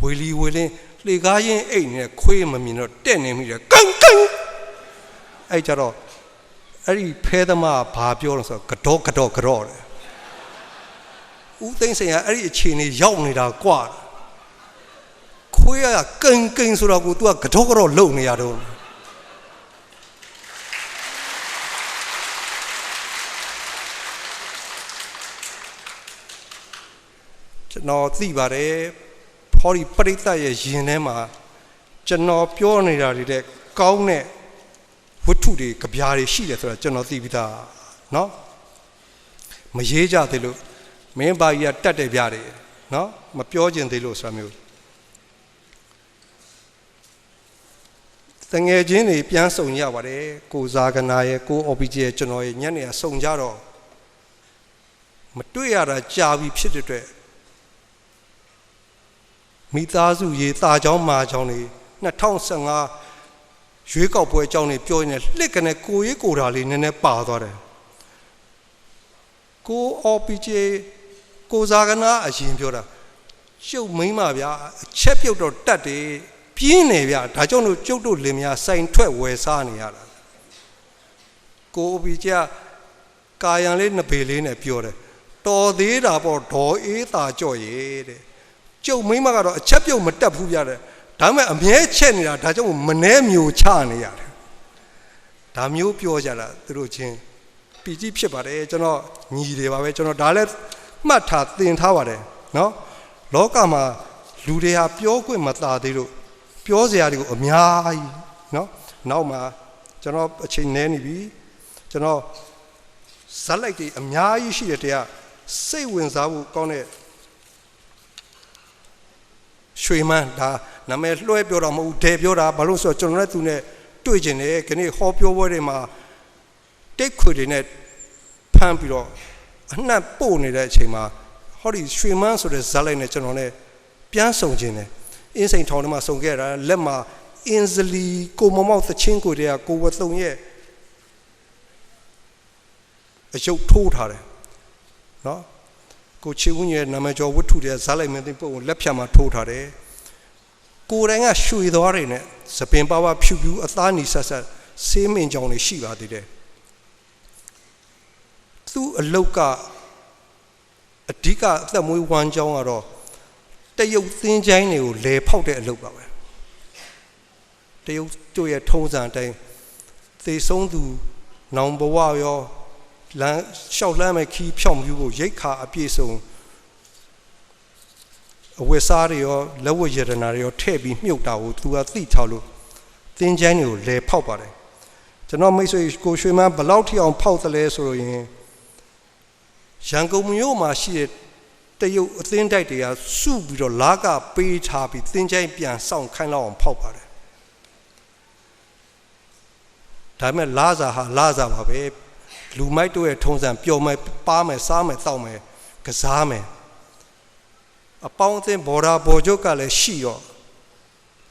ဝေလီဝေလင်းလှေကားရင်အိတ်နဲ့ခွေးမမြင်တော့တက်နေမိတယ်ကန်အဲ့ကြတော့အဲ့ဒီဖဲသမားဘာပြောလို့ဆိုတော့ကတော့တယ်ဦးသိန်းစိန်ကအဲ့ဒီအခြေအနေရောက်နေတာကွာခွေးကကန်ဆိုတော့ကို तू ကကတော့လုံနေရတော့ကျွန်တော်သိပါတယ်ဟောဒီပရိသတ်ရဲ့ယင်ထဲမှာကျွန်တော်ပြောနေတာတွေတဲ့ကောင်းတဲ့ဝတ္ထုတွေကြပြားတွေရှိတယ်ဆိုတာကျွန်တော်သိပြီးသားเนาะမရေးကြသေးလို့မင်းပါကြီးကတတ်တယ်ပြတယ်เนาะမပြောကျင်သေးလို့ဆိုတာမျိုးတငယ်ချင်းတွေပြန်ဆုံရပါတယ်ကိုဇာကနာရဲ့ကိုအော်ပီဂျီရဲ့ကျွန်တော်ရဲ့ညနေကဆုံကြတော့မတွေ့ရတာကြာပြီဖြစ်တဲ့အတွက်မိသားစုရေးတာချောင်းမာချောင်းတွေ2015ရွေးကောက်ပွဲအကြောင်းတွေပြောနေလှစ်ကနေကိုရေးကိုတာလေးနည်းနည်းပါသွားတယ်ကိုအော်ပီဂျီကိုဇာကနာအရင်ပြောတာကျုပ်မိန်းမဗျာအချက်ပြုတ်တော့တတ်တယ်ပြင်းနေဗျာဒါကြောင့်လို့ကျုပ်တို့လင်မယားစိုင်ထွက်ဝယ်စားနေရတာကိုအော်ပီဂျီကာယံလေးနှစ်ပေလေးနဲ့ပြောတယ်တော်သေးတာပေါ့ဒေါ်အေးသာကြော့ရဲ့တဲ့ကျုပ်မိမကတော့အချက်ပြုတ်မတက်ဘူးပြတယ်ဒါပေမဲ့အမြဲချက်နေတာဒါကြောင့်မနှဲမျိုးချနေရတယ်ဒါမျိုးပြောကြတာသူတို့ချင်းပီကြီးဖြစ်ပါတယ်ကျွန်တော်ညီတယ်ပါပဲကျွန်တော်ဒါလည်းမှတ်ထားသင်ထားပါတယ်နော်လောကမှာလူတွေဟာပြောခွင့်မသာသေးလို့ပြောစရာတွေကိုအများကြီးနော်နောက်မှာကျွန်တော်အချိန်နည်းနေပြီကျွန်တော်ဇက်လိုက်တွေအများကြီးရှိတယ်တရားစိတ်ဝင်စားဖို့ကောင်းတဲ့ရွှေမန်းဒါနာမည်လွှဲပြောတာမဟုတ်ဒဲပြောတာဘာလို့ဆိုတော့ကျွန်တော်လည်းသူနဲ့တွေ့ကျင်တယ်ခဏဟောပြောပွဲတွေမှာတိတ်ခွေတွေနဲ့ဖမ်းပြီးတော့အနှံ့ပို့နေတဲ့အချိန်မှာဟောဒီရွှေမန်းဆိုတဲ့ဇာတ်လိုက်နဲ့ကျွန်တော်လည်းပြန်ဆောင်ခြင်းတယ်အင်းစိန်ထောင်ထဲမှာဆောင်ခဲ့တာလက်မှာအင်းဇလီကိုမမောက်သချင်းကိုတည်းကကိုဝသုံရဲ့အယုတ်ထိုးထားတယ်နော်ကိုချီဦးရဲ့နာမည်ကျော်ဝတ္ထုတွေဇာတ်လိုက်မင်းသိပုံကိုလက်ဖြတ်မှာထိုးထားတယ်ကိုယ်တိုင်ကရွှေသွားတွေနဲ့သပင်ပါဝါဖြူဖြူအသားနီဆက်ဆက်ဆေးမင်ကြောင်တွေရှိပါသေးတယ်သူ့အလုတ်ကအဓိကအသက်မွေးဝမ်းကြောင်းကတော့တရုတ်သင်းချိုင်းတွေကိုလဲဖောက်တဲ့အလုတ်ပါပဲတရုတ်တို့ရဲ့ထုံးစံအတိုင်းသေဆုံးသူနောင်ဘဝရောလမ်းလျှောက်လမ်းမဲ့ခီးဖြောင်းပြဖို့ရိတ်ခါအပြည့်စုံအဝတ်စားတွေရောလက်ဝတ်ရတနာတွေရောထည့်ပြီးမြုပ်တာကိုသူကသိထားလို့သင်ချိုင်းတွေကိုလဲဖောက်ပါတယ် ကျွန်တော်မိတ်ဆွေကိုရွှေမန်းဘလောက်ထိအောင်ဖောက်သလဲဆိုလို့ရင်ရန်ကုန်မြို့မှာရှိတဲ့တရုတ်အသင်းတိုက်တွေကစုပြီးတော့လာကပေးထားပြီးသင်ချိုင်းပြန်ဆောင်ခိုင်းလောက်အောင်ဖောက်ပါတယ်ဒါပေမဲ့လာစာပါပဲလူမိုက်တို့ရဲ့ထုံးစံပျော်မယ်ပါမယ်စားမယ်တောက်မယ်ကစားမယ်အပေါင်းအသင်းဘော်ဒါဘော်ချုပ်ကလည်းရှိတော့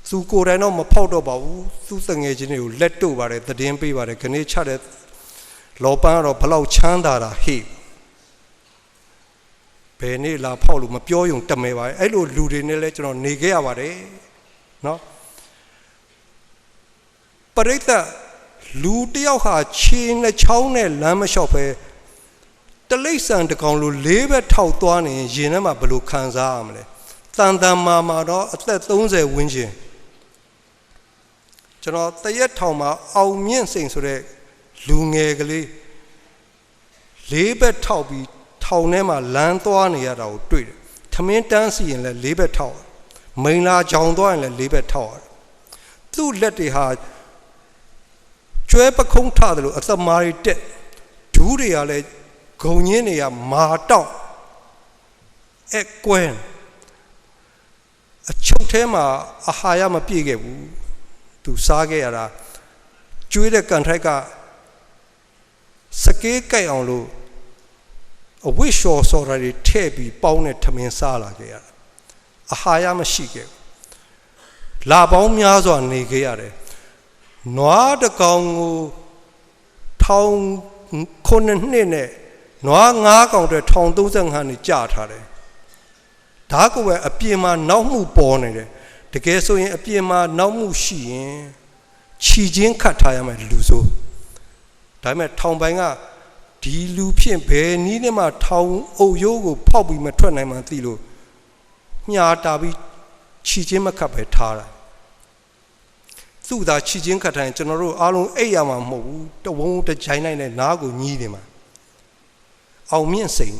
သူကိုယ်တိုင်တော့မဖောက်တော့ပါဘူးသူတငယ်ချင်းတွေကိုလက်တို့ပါတယ်သတင်းပေးပါတယ်ခဏချတဲ့လောပန်းကတော့ဘလောက်ချမ်းသာတာဟေ့ဘယ်နေ့လာဖောက်လို့မပြောရုံတမဲပါအဲ့လိုလူတွေနဲ့လည်းကျွန်တော်နေခဲ့ရပါတယ်နော်ပရိသတ်လူတယောက်ဟာခြေနှချောင်းနဲ့လမ်းမလျှောက်ပဲတလိษံတကောင်လိုလေးပဲထောက်သွားနေရင်ထဲမှာဘယ်လိုခံစားရမလဲတန်တန်မာတော့အသက်30ဝန်းကျင်ကျွန်တော်တရက်ထောင်မှာအောင်မြင့်စိန်ဆိုတဲ့လူငယ်ကလေးလေးပဲထောက်ပြီးထောင်ထဲမှာလမ်းသွားနေရတာကိုတွေ့တယ်ထမင်းတန်းစီရင်လည်းလေးပဲထောက်မိန်လာကြောင်သွားရင်လည်းလေးပဲထောက်သူ့လက်တွေဟာကျွဲပခုံးထားတယ်လို့အသက်မာရီတက်ဒူးတွေကလည်းဂုံညင်းတွေကမာတောက်အကွန်းအချုပ်ထဲမှာအာဟာရမပြည့်ခဲ့ဘူးသူစားခဲ့ရတာကျွေးတဲ့ကန်ထိုက်ကစကေးကြိုက်အောင်လို့အဝိရှော်စော်တွေထည့်ပြီးပေါင်းတဲ့ထမင်းစားလာခဲ့ရတာအာဟာရမရှိခဲ့ဘူးလာပေါင်းများစွာနေခဲ့ရတယ်နွားတကောင်ကို19နှစ်နဲ့နွား9ကောင်တွေ1035နှစ်ကြာထားတယ်ဒါကပဲအပြင်မှာနောက်မှုပေါ်နေတယ်တကယ်ဆိုရင်အပြင်မှာနောက်မှုရှိရင်ခြီချင်းခတ်ထားရမယ်လူဆိုဒါပေမဲ့ထောင်ပိုင်းကဒီလူဖြင့်ဘယ်နည်းနဲ့မှထောင်အုပ်ရိုးကိုဖောက်ပြီးမထွက်နိုင်မှသိလို့ညှာတာပြီးခြီချင်းမခတ်ပဲထားတာသူ့သာခြီချင်းခတ်ထိုင်ကျွန်တော်တို့အားလုံးအိပ်ရမှာမဟုတ်ဘူးတဝုံတကြိုင်နိုင်တဲ့နားကိုညီးနေမှာအောင်မြင့်စိန်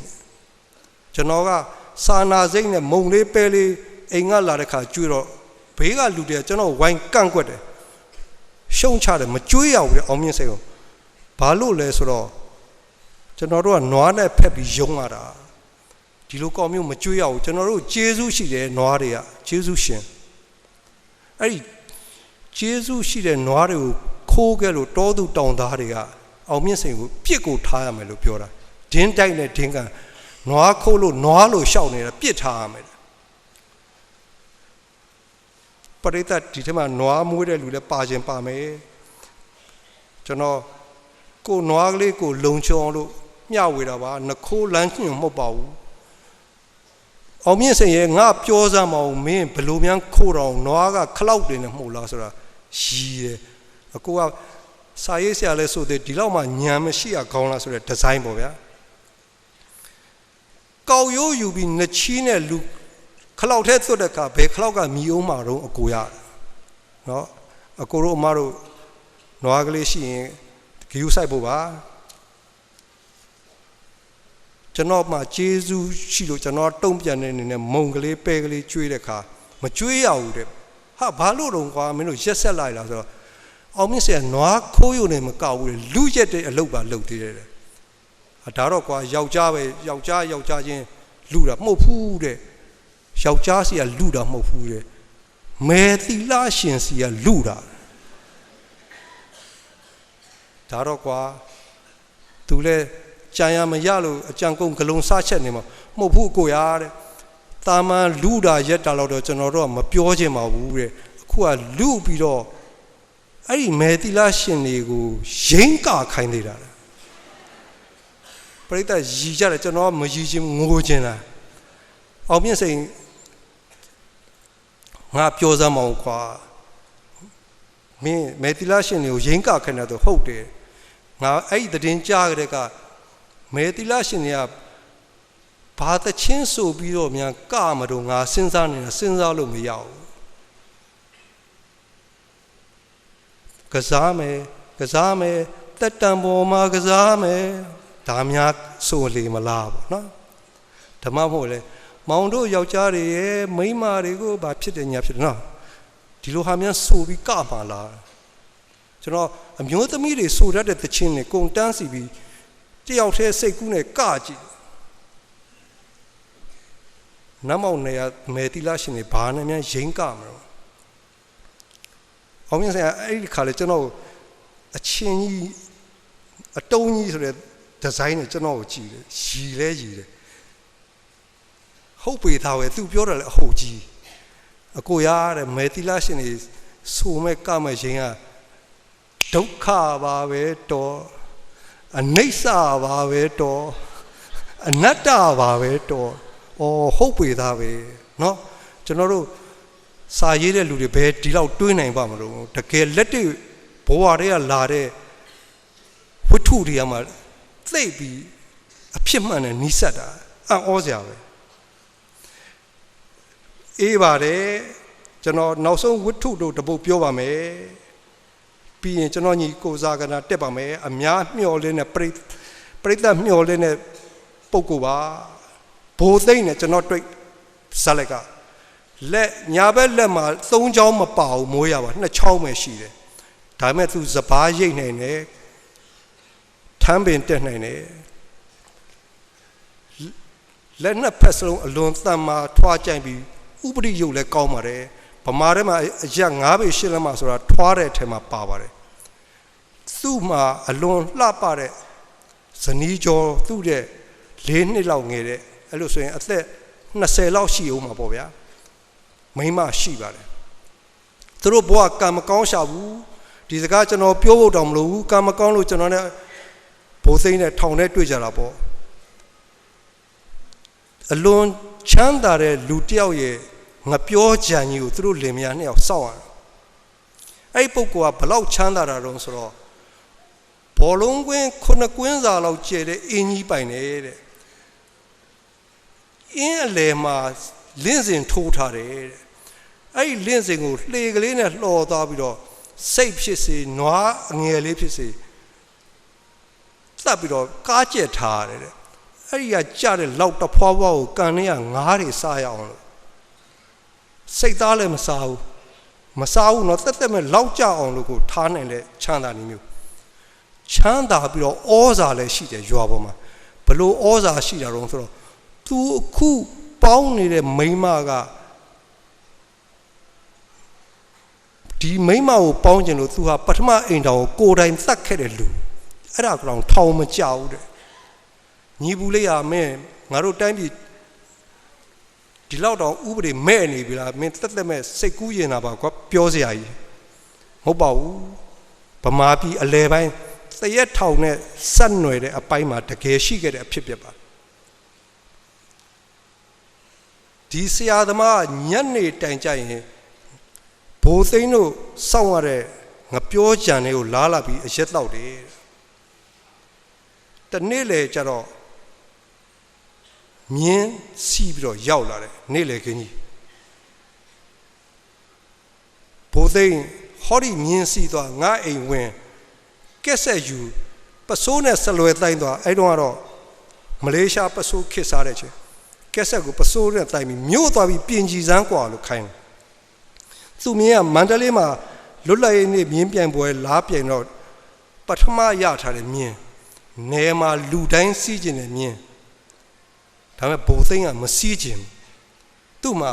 ကျွန်တော်ကစာနာစိတ်နဲ့မုံလေးပဲလေးအိမ်ကလာတဲ့ခါကျွေးတော့ဘေးကလူတွေကျွန်တော်ဝိုင်းကန့်ကွက်တယ်ရှုံချတယ်မကျွေးရဘူးလေအောင်မြင့်စိန်ကိုဘာလို့လဲဆိုတော့ကျွန်တော်တို့ကနွားနဲ့ဖက်ပြီးယုံရတာဒီလိုကောင်းမျိုးမကျွေးရဘူးကျွန်တော်တို့ကျေးဇူးရှိတယ်နွားတွေကကျေးဇူးရှင်အဲ့ဒီကျေးဇူးရှိတဲ့နွားတွေကိုခိုးခဲ့လို့တောသူတောင်သားတွေကအောင်မြင့်စိန်ကိုပြစ်ကိုထားရမယ်လို့ပြောတာဒင်းတိုက်နဲ့ဒင်းကန်နွားခိုးလို့နွားလို့ရှောက်နေတာပြစ်ထားရမယ်ပရိသတ်ဒီထဲမှာနွားမွေးတဲ့လူလည်းပါခြင်းပါမယ်ကျွန်တော်ကိုနွားကလေးကိုလုံချုံလို့မျှဝေတာပါနှခိုးလမ်းညွှန်မဟုတ်ပါဘူးအောင်မြင့်စိန်ရဲ့ငါပြောစမ်းမအောင်မင်းဘလို့များခိုးတော့နွားကခလောက်တင်နေမှုလားဆိုတာရီးတယ်အကိုကစာရေးဆရာလဲဆိုတဲ့ဒီလောက်မှညံမရှိရခေါင်းလားဆိုတဲ့ဒီဇိုင်းပေါ့ဗျာကောက်ရိုးယူပြီးနှချီးနဲ့လူခလောက်ထဲသွတ်တဲ့အခါဘယ်ခလောက်ကမြည်အောင်မှာတော့အကိုရနော်အကိုတို့အမတို့နွားကလေးရှိရင်ဂယူဆိုင်ဖို့ပါကျွန်တော်မှကျေးဇူးရှိလို့ကျွန်တော်တုံ့ပြန်နေနေနဲ့မုံကလေးပဲကလေးကျွေးတဲ့ခါမကျွေးရဘူးတဲ့ဟာဘာလို့တော့ကွာမင်းတို့ရက်ဆက်လိုက်လားဆိုတော့အောင်မြင့်ဆရာနွားခိုးရုံနဲ့မကောက်ဘူးလေလူရက်တဲ့အလုပ်ပါလုပ်သေးတယ်ဒါတော့ကွာယောက်ျားပဲယောက်ျားချင်းလူတာမဟုတ်ဘူးတဲ့ယောက်ျားစီကလူတာမဟုတ်ဘူးတဲ့မဲသီလရှင်စီကလူတာဒါတော့ကွာသူလဲကြံရမရလို့အကြံကုန်ဂလုံးစားချက်နေမှာမဟုတ်ဘူးကိုရတဲ့တာမန်လူတာရက်တာတော့ကျွန်တော်တို့ကမပြောချင်ပါဘူးတဲ့အခုကလူပြီးတော့အဲ့ဒီမဲသီလရှင်တွေကိုရင်းကခိုင်းနေတာပရိသတ်ရည်ကြတယ်ကျွန်တော်မရည်ချင်းငိုချင်တာအောင်မြင့်စိန်ငါပြောစမ်းမအောင်ကွာမင်းမဲသီလရှင်တွေကိုရင်းကခိုင်းတယ်ဆိုဟုတ်တယ်ငါအဲ့ဒီသတင်းကြားကြတဲ့ကမဲသီလရှင်တွေကဘာတချင်းဆိုပြီးတော့များကမတော့ငါစဉ်းစားနေတာစဉ်းစားလို့မရဘူးကစားမယ်တက်တံပေါ်မှာကစားမယ်ဒါများဆိုလေမလားပေါ့နော်ဓမ္မမို့လေမောင်တို့ယောက်ျားတွေရဲ့မိန်းမတွေကိုဘာဖြစ်တယ်ညာဖြစ်တယ်နော်ဒီလိုဟာများဆိုပြီးကမှာလား ကျွန်တော်အမျိုးသမီးတွေဆိုတတ်တဲ့သချင်းတွေကုန်တန်းစီပြီးတယောက်တည်းစိတ်ကူးနဲ့ကကြည့်နမောင်နေရမေတီလာရှင်တွေဘာနဲ့များရင်ကမလို့အောင်မြင်စရာအဲ့ဒီခါလေကျွန်တော်အချင်းကြီးအတုံးကြီးဆိုတဲ့ဒီဇိုင်းနဲ့ကျွန်တော်ကိုကြည့်တယ်ရီလဲရီတယ်ဟုတ်ပေသားပဲသူပြောတယ်လေအဟုတ်ကြီးအကိုရတဲ့မေတီလာရှင်တွေဆိုမဲ့ကမဲ့ရင်ကဒုက္ခပါပဲတော့အနိစ္စပါပဲတော့အနတ္တပါပဲတော့ဟုတ်ပေသားပဲเนาะကျွန်တော်တို့စာရေးတဲ့လူတွေဘယ်ဒီလောက်တွေးနိုင်ပါမလို့တကယ်လက်တွေ့ဘဝတွေကလာတဲ့ဝတ္ထုတွေကမှသိပြီးအဖြစ်မှန်နဲ့နီးစပ်တာအံ့ဩစရာပဲအေးပါတယ်ကျွန်တော်နောက်ဆုံးဝတ္ထုတို့တပုတ်ပြောပါမယ်ပြီးရင်ကျွန်တော်ညီကိုစားကနာတက်ပါမယ်အများမျှော်လင့်တဲ့ပရိသတ်မျှော်လင့်တဲ့ပုဂ္ဂိုလ်ပါဘိုးသိမ့်နဲ့ကျွန်တော်တွေ့ဇာလက်ကလက်ညာဘက်လက်မှာ3ချောင်းမပါဘူးမိုးရပါ2ချောင်းပဲရှိတယ်ဒါပေမဲ့သူစပားရိတ်နိုင်တယ်ထမ်းပင်တက်နိုင်တယ်လက်နှစ်ဖက်စလုံးအလွန်တန်မာထွားကြိုင်ပြီးဥပရိယုတ်လည်းကောင်းပါတယ်ဗမာထဲမှာအရက်9ပေ8လက်မှာဆိုတာထွားတဲ့အထက်မှာပါပါတယ်သူ့မှာအလွန်လှပတဲ့ဇနီးကျော်သူ့တဲ့4နှစ်လောက်ငယ်တဲ့အဲ့လိုဆိုရင်အသက်20လောက်ရှိအောင်မှာပေါ့ဗျာမိန်းမရှိပါတယ်သူတို့ဘဝကံမကောင်းရှာဘူးဒီစကားကျွန်တော်ပြောဖို့တောင်မလိုဘူးကံမကောင်းလို့ကျွန်တော်နဲ့ဘိုးသိန်းနဲ့ထောင်ထဲတွေ့ကြတာပေါ့အလွန်ချမ်းသာတဲ့လူတယောက်ရဲ့ငပြောကြံကြီးကိုသူတို့လင်မယားနှစ်ယောက်စောင့်ရအဲ့ဒီပုဂ္ဂိုလ်ကဘလောက်ချမ်းသာတာတုံးဆိုတော့ဘောလုံးကွင်း9ကွင်းစာလောက်ကျဲတဲ့အင်းကြီးပိုင်တဲ့အင်းအလယ်မှာလင်းစင်ထိုးထားတယ်တဲ့အဲ့ဒီလင်းစင်ကိုလှေကလေးနဲ့လှော်သွားပြီးတော့စိတ်ဖြစ်စေနွားအငယ်လေးဖြစ်စေသတ်ပြီးတော့ကားကျက်ထားရတယ်တဲ့အဲ့ဒီကကြတဲ့လောက်တဖွာဖွာကိုကန်ထဲကငါးတွေစားရအောင်လို့စိတ်သားလည်းမစားဘူးတော့တက်တက်မဲ့လောက်ကြအောင်လို့ကိုထားနိုင်တဲ့ချမ်းသာနေမျိုးချမ်းသာပြီးတော့ဩဇာလည်းရှိတယ်ရွာပေါ်မှာဘလို့ဩဇာရှိတာတော့ဆိုတော့သူအခုပေါင်းနေတဲ့မိန်းမကဒီမိန်းမကိုပေါင်းကျင်လို့သူဟာပထမအိမ်တော်ကိုကိုယ်တိုင်သတ်ခဲ့တဲ့လူအဲ့ဒါကောင်ထောင်မကြောက်ဘူးတဲ့ညီဘူးလေးဟာမင်းငါတို့တိုင်းပြည်ဒီလောက်တောင်ဥပဒေမဲ့နေပြီလားမင်းတက်တက်မဲ့စိတ်ကူးရင်တာပါကွာပြောစရာကြီးမဟုတ်ပါဘူးဗမာပြည်အလဲပိုင်းသရက်ထောင်နဲ့ဆက်နွယ်တဲ့အပိုင်းမှာတကယ်ရှိခဲ့တဲ့အဖြစ်ပြပါဒီဆရာသမားညနေတိုင်ကြရင်ဘိုးသိန်းတို့စောင့်ရတဲ့ငပြောကြံတွေကိုလားလာပြီးအရက်တော့တယ်တနေ့လေကျတော့မြင်းစီးပြီးတော့ရောက်လာတယ်နေ့လေခင်းကြီးဘိုးသိန်းဟောဒီမြင်းစီးသွားငါအိမ်ဝင်ကက်ဆက်ယူပစိုးနဲ့ဆလွယ်တိုင်းသွားအဲ့တော့ကတော့မလေးရှားပစိုးခစ်စားတဲ့ချင်းကက်ဆက်ကိုပစိုးနဲ့တိုင်းပြီးမြို့သွားပြီးပြင်ကြည်စမ်းกว่าလို့ခိုင်းတယ်သူမြင်းကမန္တလေးမှာလွတ်လပ်ရေးနေ့မြင်းပြိုင်ပွဲလားပြိုင်တော့ပထမရထားတဲ့မြင်းနယ်မှာလူတိုင်းစီးကျင်တဲ့မြင်းဒါပေမဲ့ဘိုးသိန်းကမစီးကျင်သူ့မှာ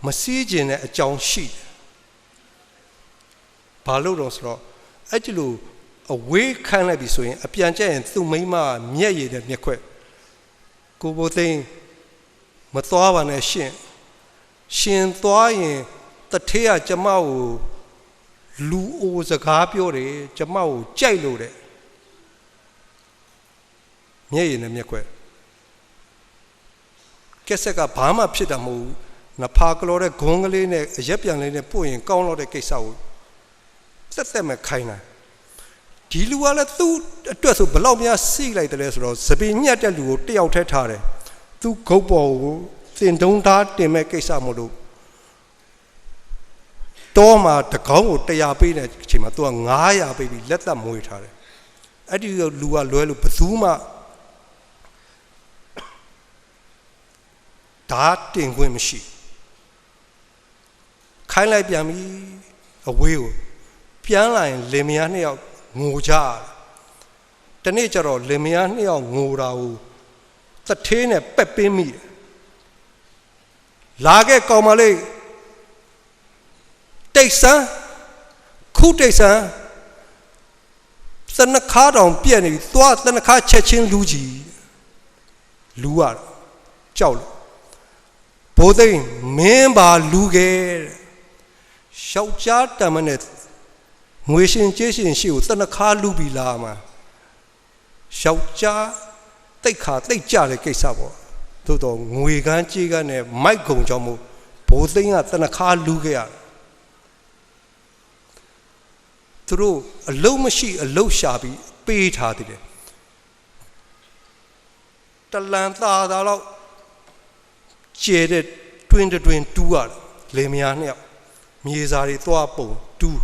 မစီးကျင်တဲ့အကြောင်းရှိတယ်ဘာလို့တော့ဆိုတော့အဲ့ဒီလိုအဝေးခန်းလိုက်ပြီဆိုရင်အပြန်ကျရင်သူ့မိန်းမမျက်ရည်နဲ့မျက်ခွက်ကိုဘိုးသိန်းမသွားပါနဲ့ရှင်သွားရင်တထေးကကျမကိုလူအိုစကားပြောတယ်ကျမကိုကြိုက်လို့တဲ့မျက်ရည်နဲ့မျက်ခွက်ကက်ဆက်ကဘာမှဖြစ်တာမဟုတ်ဘူးနဖာကလောတဲ့ဂုံးကလေးနဲ့အရက်ပြန်လေးနဲ့ပို့ရင်ကောင်းတော့တဲ့ကိစ္စကိုသက်သက်မဲ့ခိုင်းတာဒီလူကလည်းသူ့အတွက်ဆိုဘလောက်များစိလိုက်တယ်ဆိုတော့စပင်ညက်တဲ့လူကိုတယောက်ထက်ထားတယ်သူ့ဂုတ်ပေါ်ကိုစင်တုံးသားတင်မဲ့ကိစ္စမလို့တော့မှတကောင်းကို100ပေးတဲ့အချိန်မှာသူက900ပေးပြီးလက်သက်မွေးထားတယ်အဲ့ဒီလူကလွဲလို့ဘယ်သူမှဓာတ်တင်ခွင့်မရှိခိုင်းလိုက်ပြန်ပြီအဝေးကို ပြန်လာရင်လင်မယားနှစ်ယောက်ငိုကြတနေ့ကျတော့လင်မယားနှစ်ယောက်ငိုတာကိုသထေးနဲ့ပက်ပင်းမိတယ်လာခဲ့ကောင်မလေးတိတ်ဆန်းခုတိတ်ဆန်းသနခါတောင်ပြက်နေသွားသနခါချက်ချင်းလူကြီးလူရကြောက်လို့ဘိုးသိန်းမင်းပါလူခဲ့ရှောက်ကြားတမနဲ့ငွေရှင်ကျေးရှင်ရှိကိုသနခါလူပြီလားမှာရှောက်ကြားတိတ်ခါတိတ်ကြတဲ့ကိစ္စပေါ့သို့တော့ငွေကန်းကြေးကန်းနဲ့မိုက်ကုံကြောင့်မို့ဘိုးသိန်းကသနခါလူခဲ့ရသူတို့အလုံးမရှိအလုံးရှာပြီးပေးထားတယ်တလန်သားတော့ကျဲတဲ့တွင်တွင်တူးရတယ်လေမယားနှစ်ယောက်မြေစာတွေသွားပုံတူး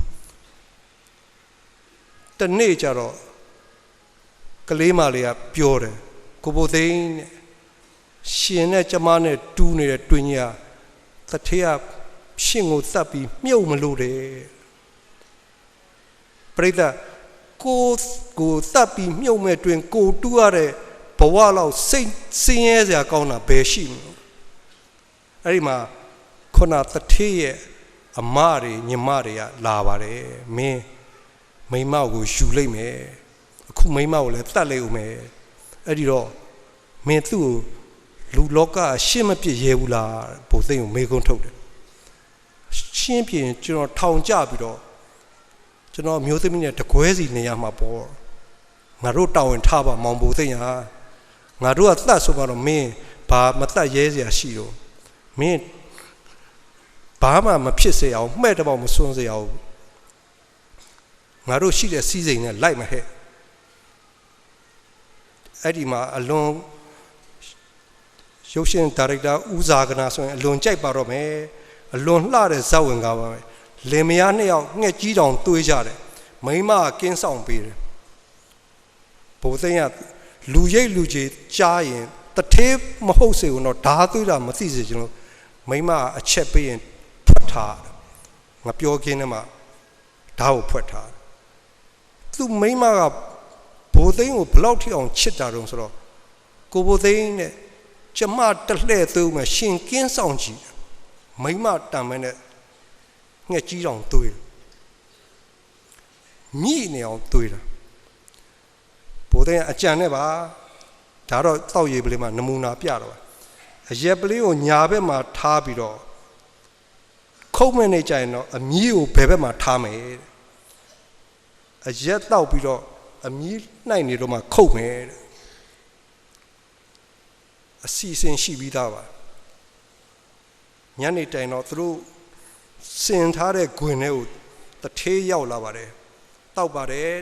တနေ့ကျတော့ကလေးမလေးကပြောတယ်ကိုဘိုသိန်းနဲ့ရှင်နဲ့ကျမနဲ့တူးနေတဲ့တွင်ကြီးကတထေးကရှင်ကိုသတ်ပြီးမြုပ်မလို့တယ်ပရိသတ်ကိုသတ်ပြီးမြုပ်မဲ့တွင်ကိုတူးရတဲ့ဘဝလောက်စိတ်ဆင်းရဲစရာကောင်းတာဘယ်ရှိမလဲအဲ့ဒီမှာခုနတထေးရဲ့အမတွေညီမတွေကလာပါတယ်မင်းမိမကိုယူလိုက်မယ်အခုမိမကိုလည်းတတ်လိုက်ဦးမယ်အဲ့ဒီတော့မင်းသူ့ကိုလူလောကရှင်းမပြစ်ရဲဘူးလားဘိုးသိန်းကိုမေးခွန်းထုတ်တယ်ရှင်းပြရင်ကျွန်တော်ထောင်ကြပြီးတော့ကျွန်တော်မျိုးသမီးနဲ့တကွဲစီနေရမှာပေါ့ငါတို့တောင်းဝင်ထားပါမောင်ဘိုးသိန်းဟာငါတို့ကသတ်ဆိုတော့မင်းဘာမတတ်ရဲစရာရှိတော့မင်းဘာမှမဖြစ်စေအောင်မှဲ့တပေါက်မစွန်းစေအောင်ငါတို့ရှိတဲ့စီးစိမ်နဲ့လိုက်မဟဲ့အဲ့ဒီမှာအလွန်ရုပ်ရှင်ဒါရိုက်တာဦးဇာကနာဆိုရင်အလွန်ကြိုက်ပါတော့မယ်အလွန်လှတဲ့ဇာတ်ဝင်ကားပါမယ်လင်မယားနှစ်ယောက်ငှက်ကြီးတောင်တွေးကြတယ်မိန်းမကင်းဆောင်ပေးတယ်ဘိုးသိန်းကလူရိတ်လူကြီးကြားရင်တထေးမဟုတ်စေဘူးတော့ဓာသွေးတာမသိစေချင်လို့မိန်းမအချက်ပေးရင်ဖွက်ထားငါပြောခင်းထဲမှာဓာတ်ကိုဖွက်ထားသူမိန်းမကဘိုးသိန်းကိုဘလောက်ထိအောင်ချစ်တာတုံးဆိုတော့ကိုဘိုးသိန်းနဲ့ကျမတလှဲ့သွေးမှရှင်ကင်းဆောင်ကြည့်မိန်းမတန်မဲနဲ့ငှက်ကြီးတောင်သွေးမြည်နေအောင်သွေးတာဘိုးသိန်းအကြံနဲ့ပါဒါတော့တောက်ရည်ပလေးမှာနမူနာပြတော့အရက်ပလေးကိုညာဘက်မှာထားပြီးတော့ခုံးမဲ့နေကြရင်တော့အမြည်ကိုဘယ်ဘက်မှာထားမယ်အရက်တောက်ပြီးတော့အမြည်နှိုက်နေတော့မှခုတ်မယ်အစီအစဉ်ရှိပြီးသားပါညနေတိုင်တော့သူတို့စင်ထားတဲ့ဂွင်ထဲကိုတထေးရောက်လာပါတယ်တောက်ပါတယ်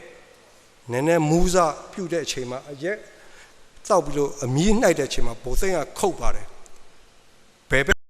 နည်းနည်းမူးစပြုတ်တဲ့အချိန်မှာအရက်တောက်ပြီးလို့အမြည်နှိုက်တဲ့အချိန်မှာဘိုးသိန်းကခုတ်ပါတယ်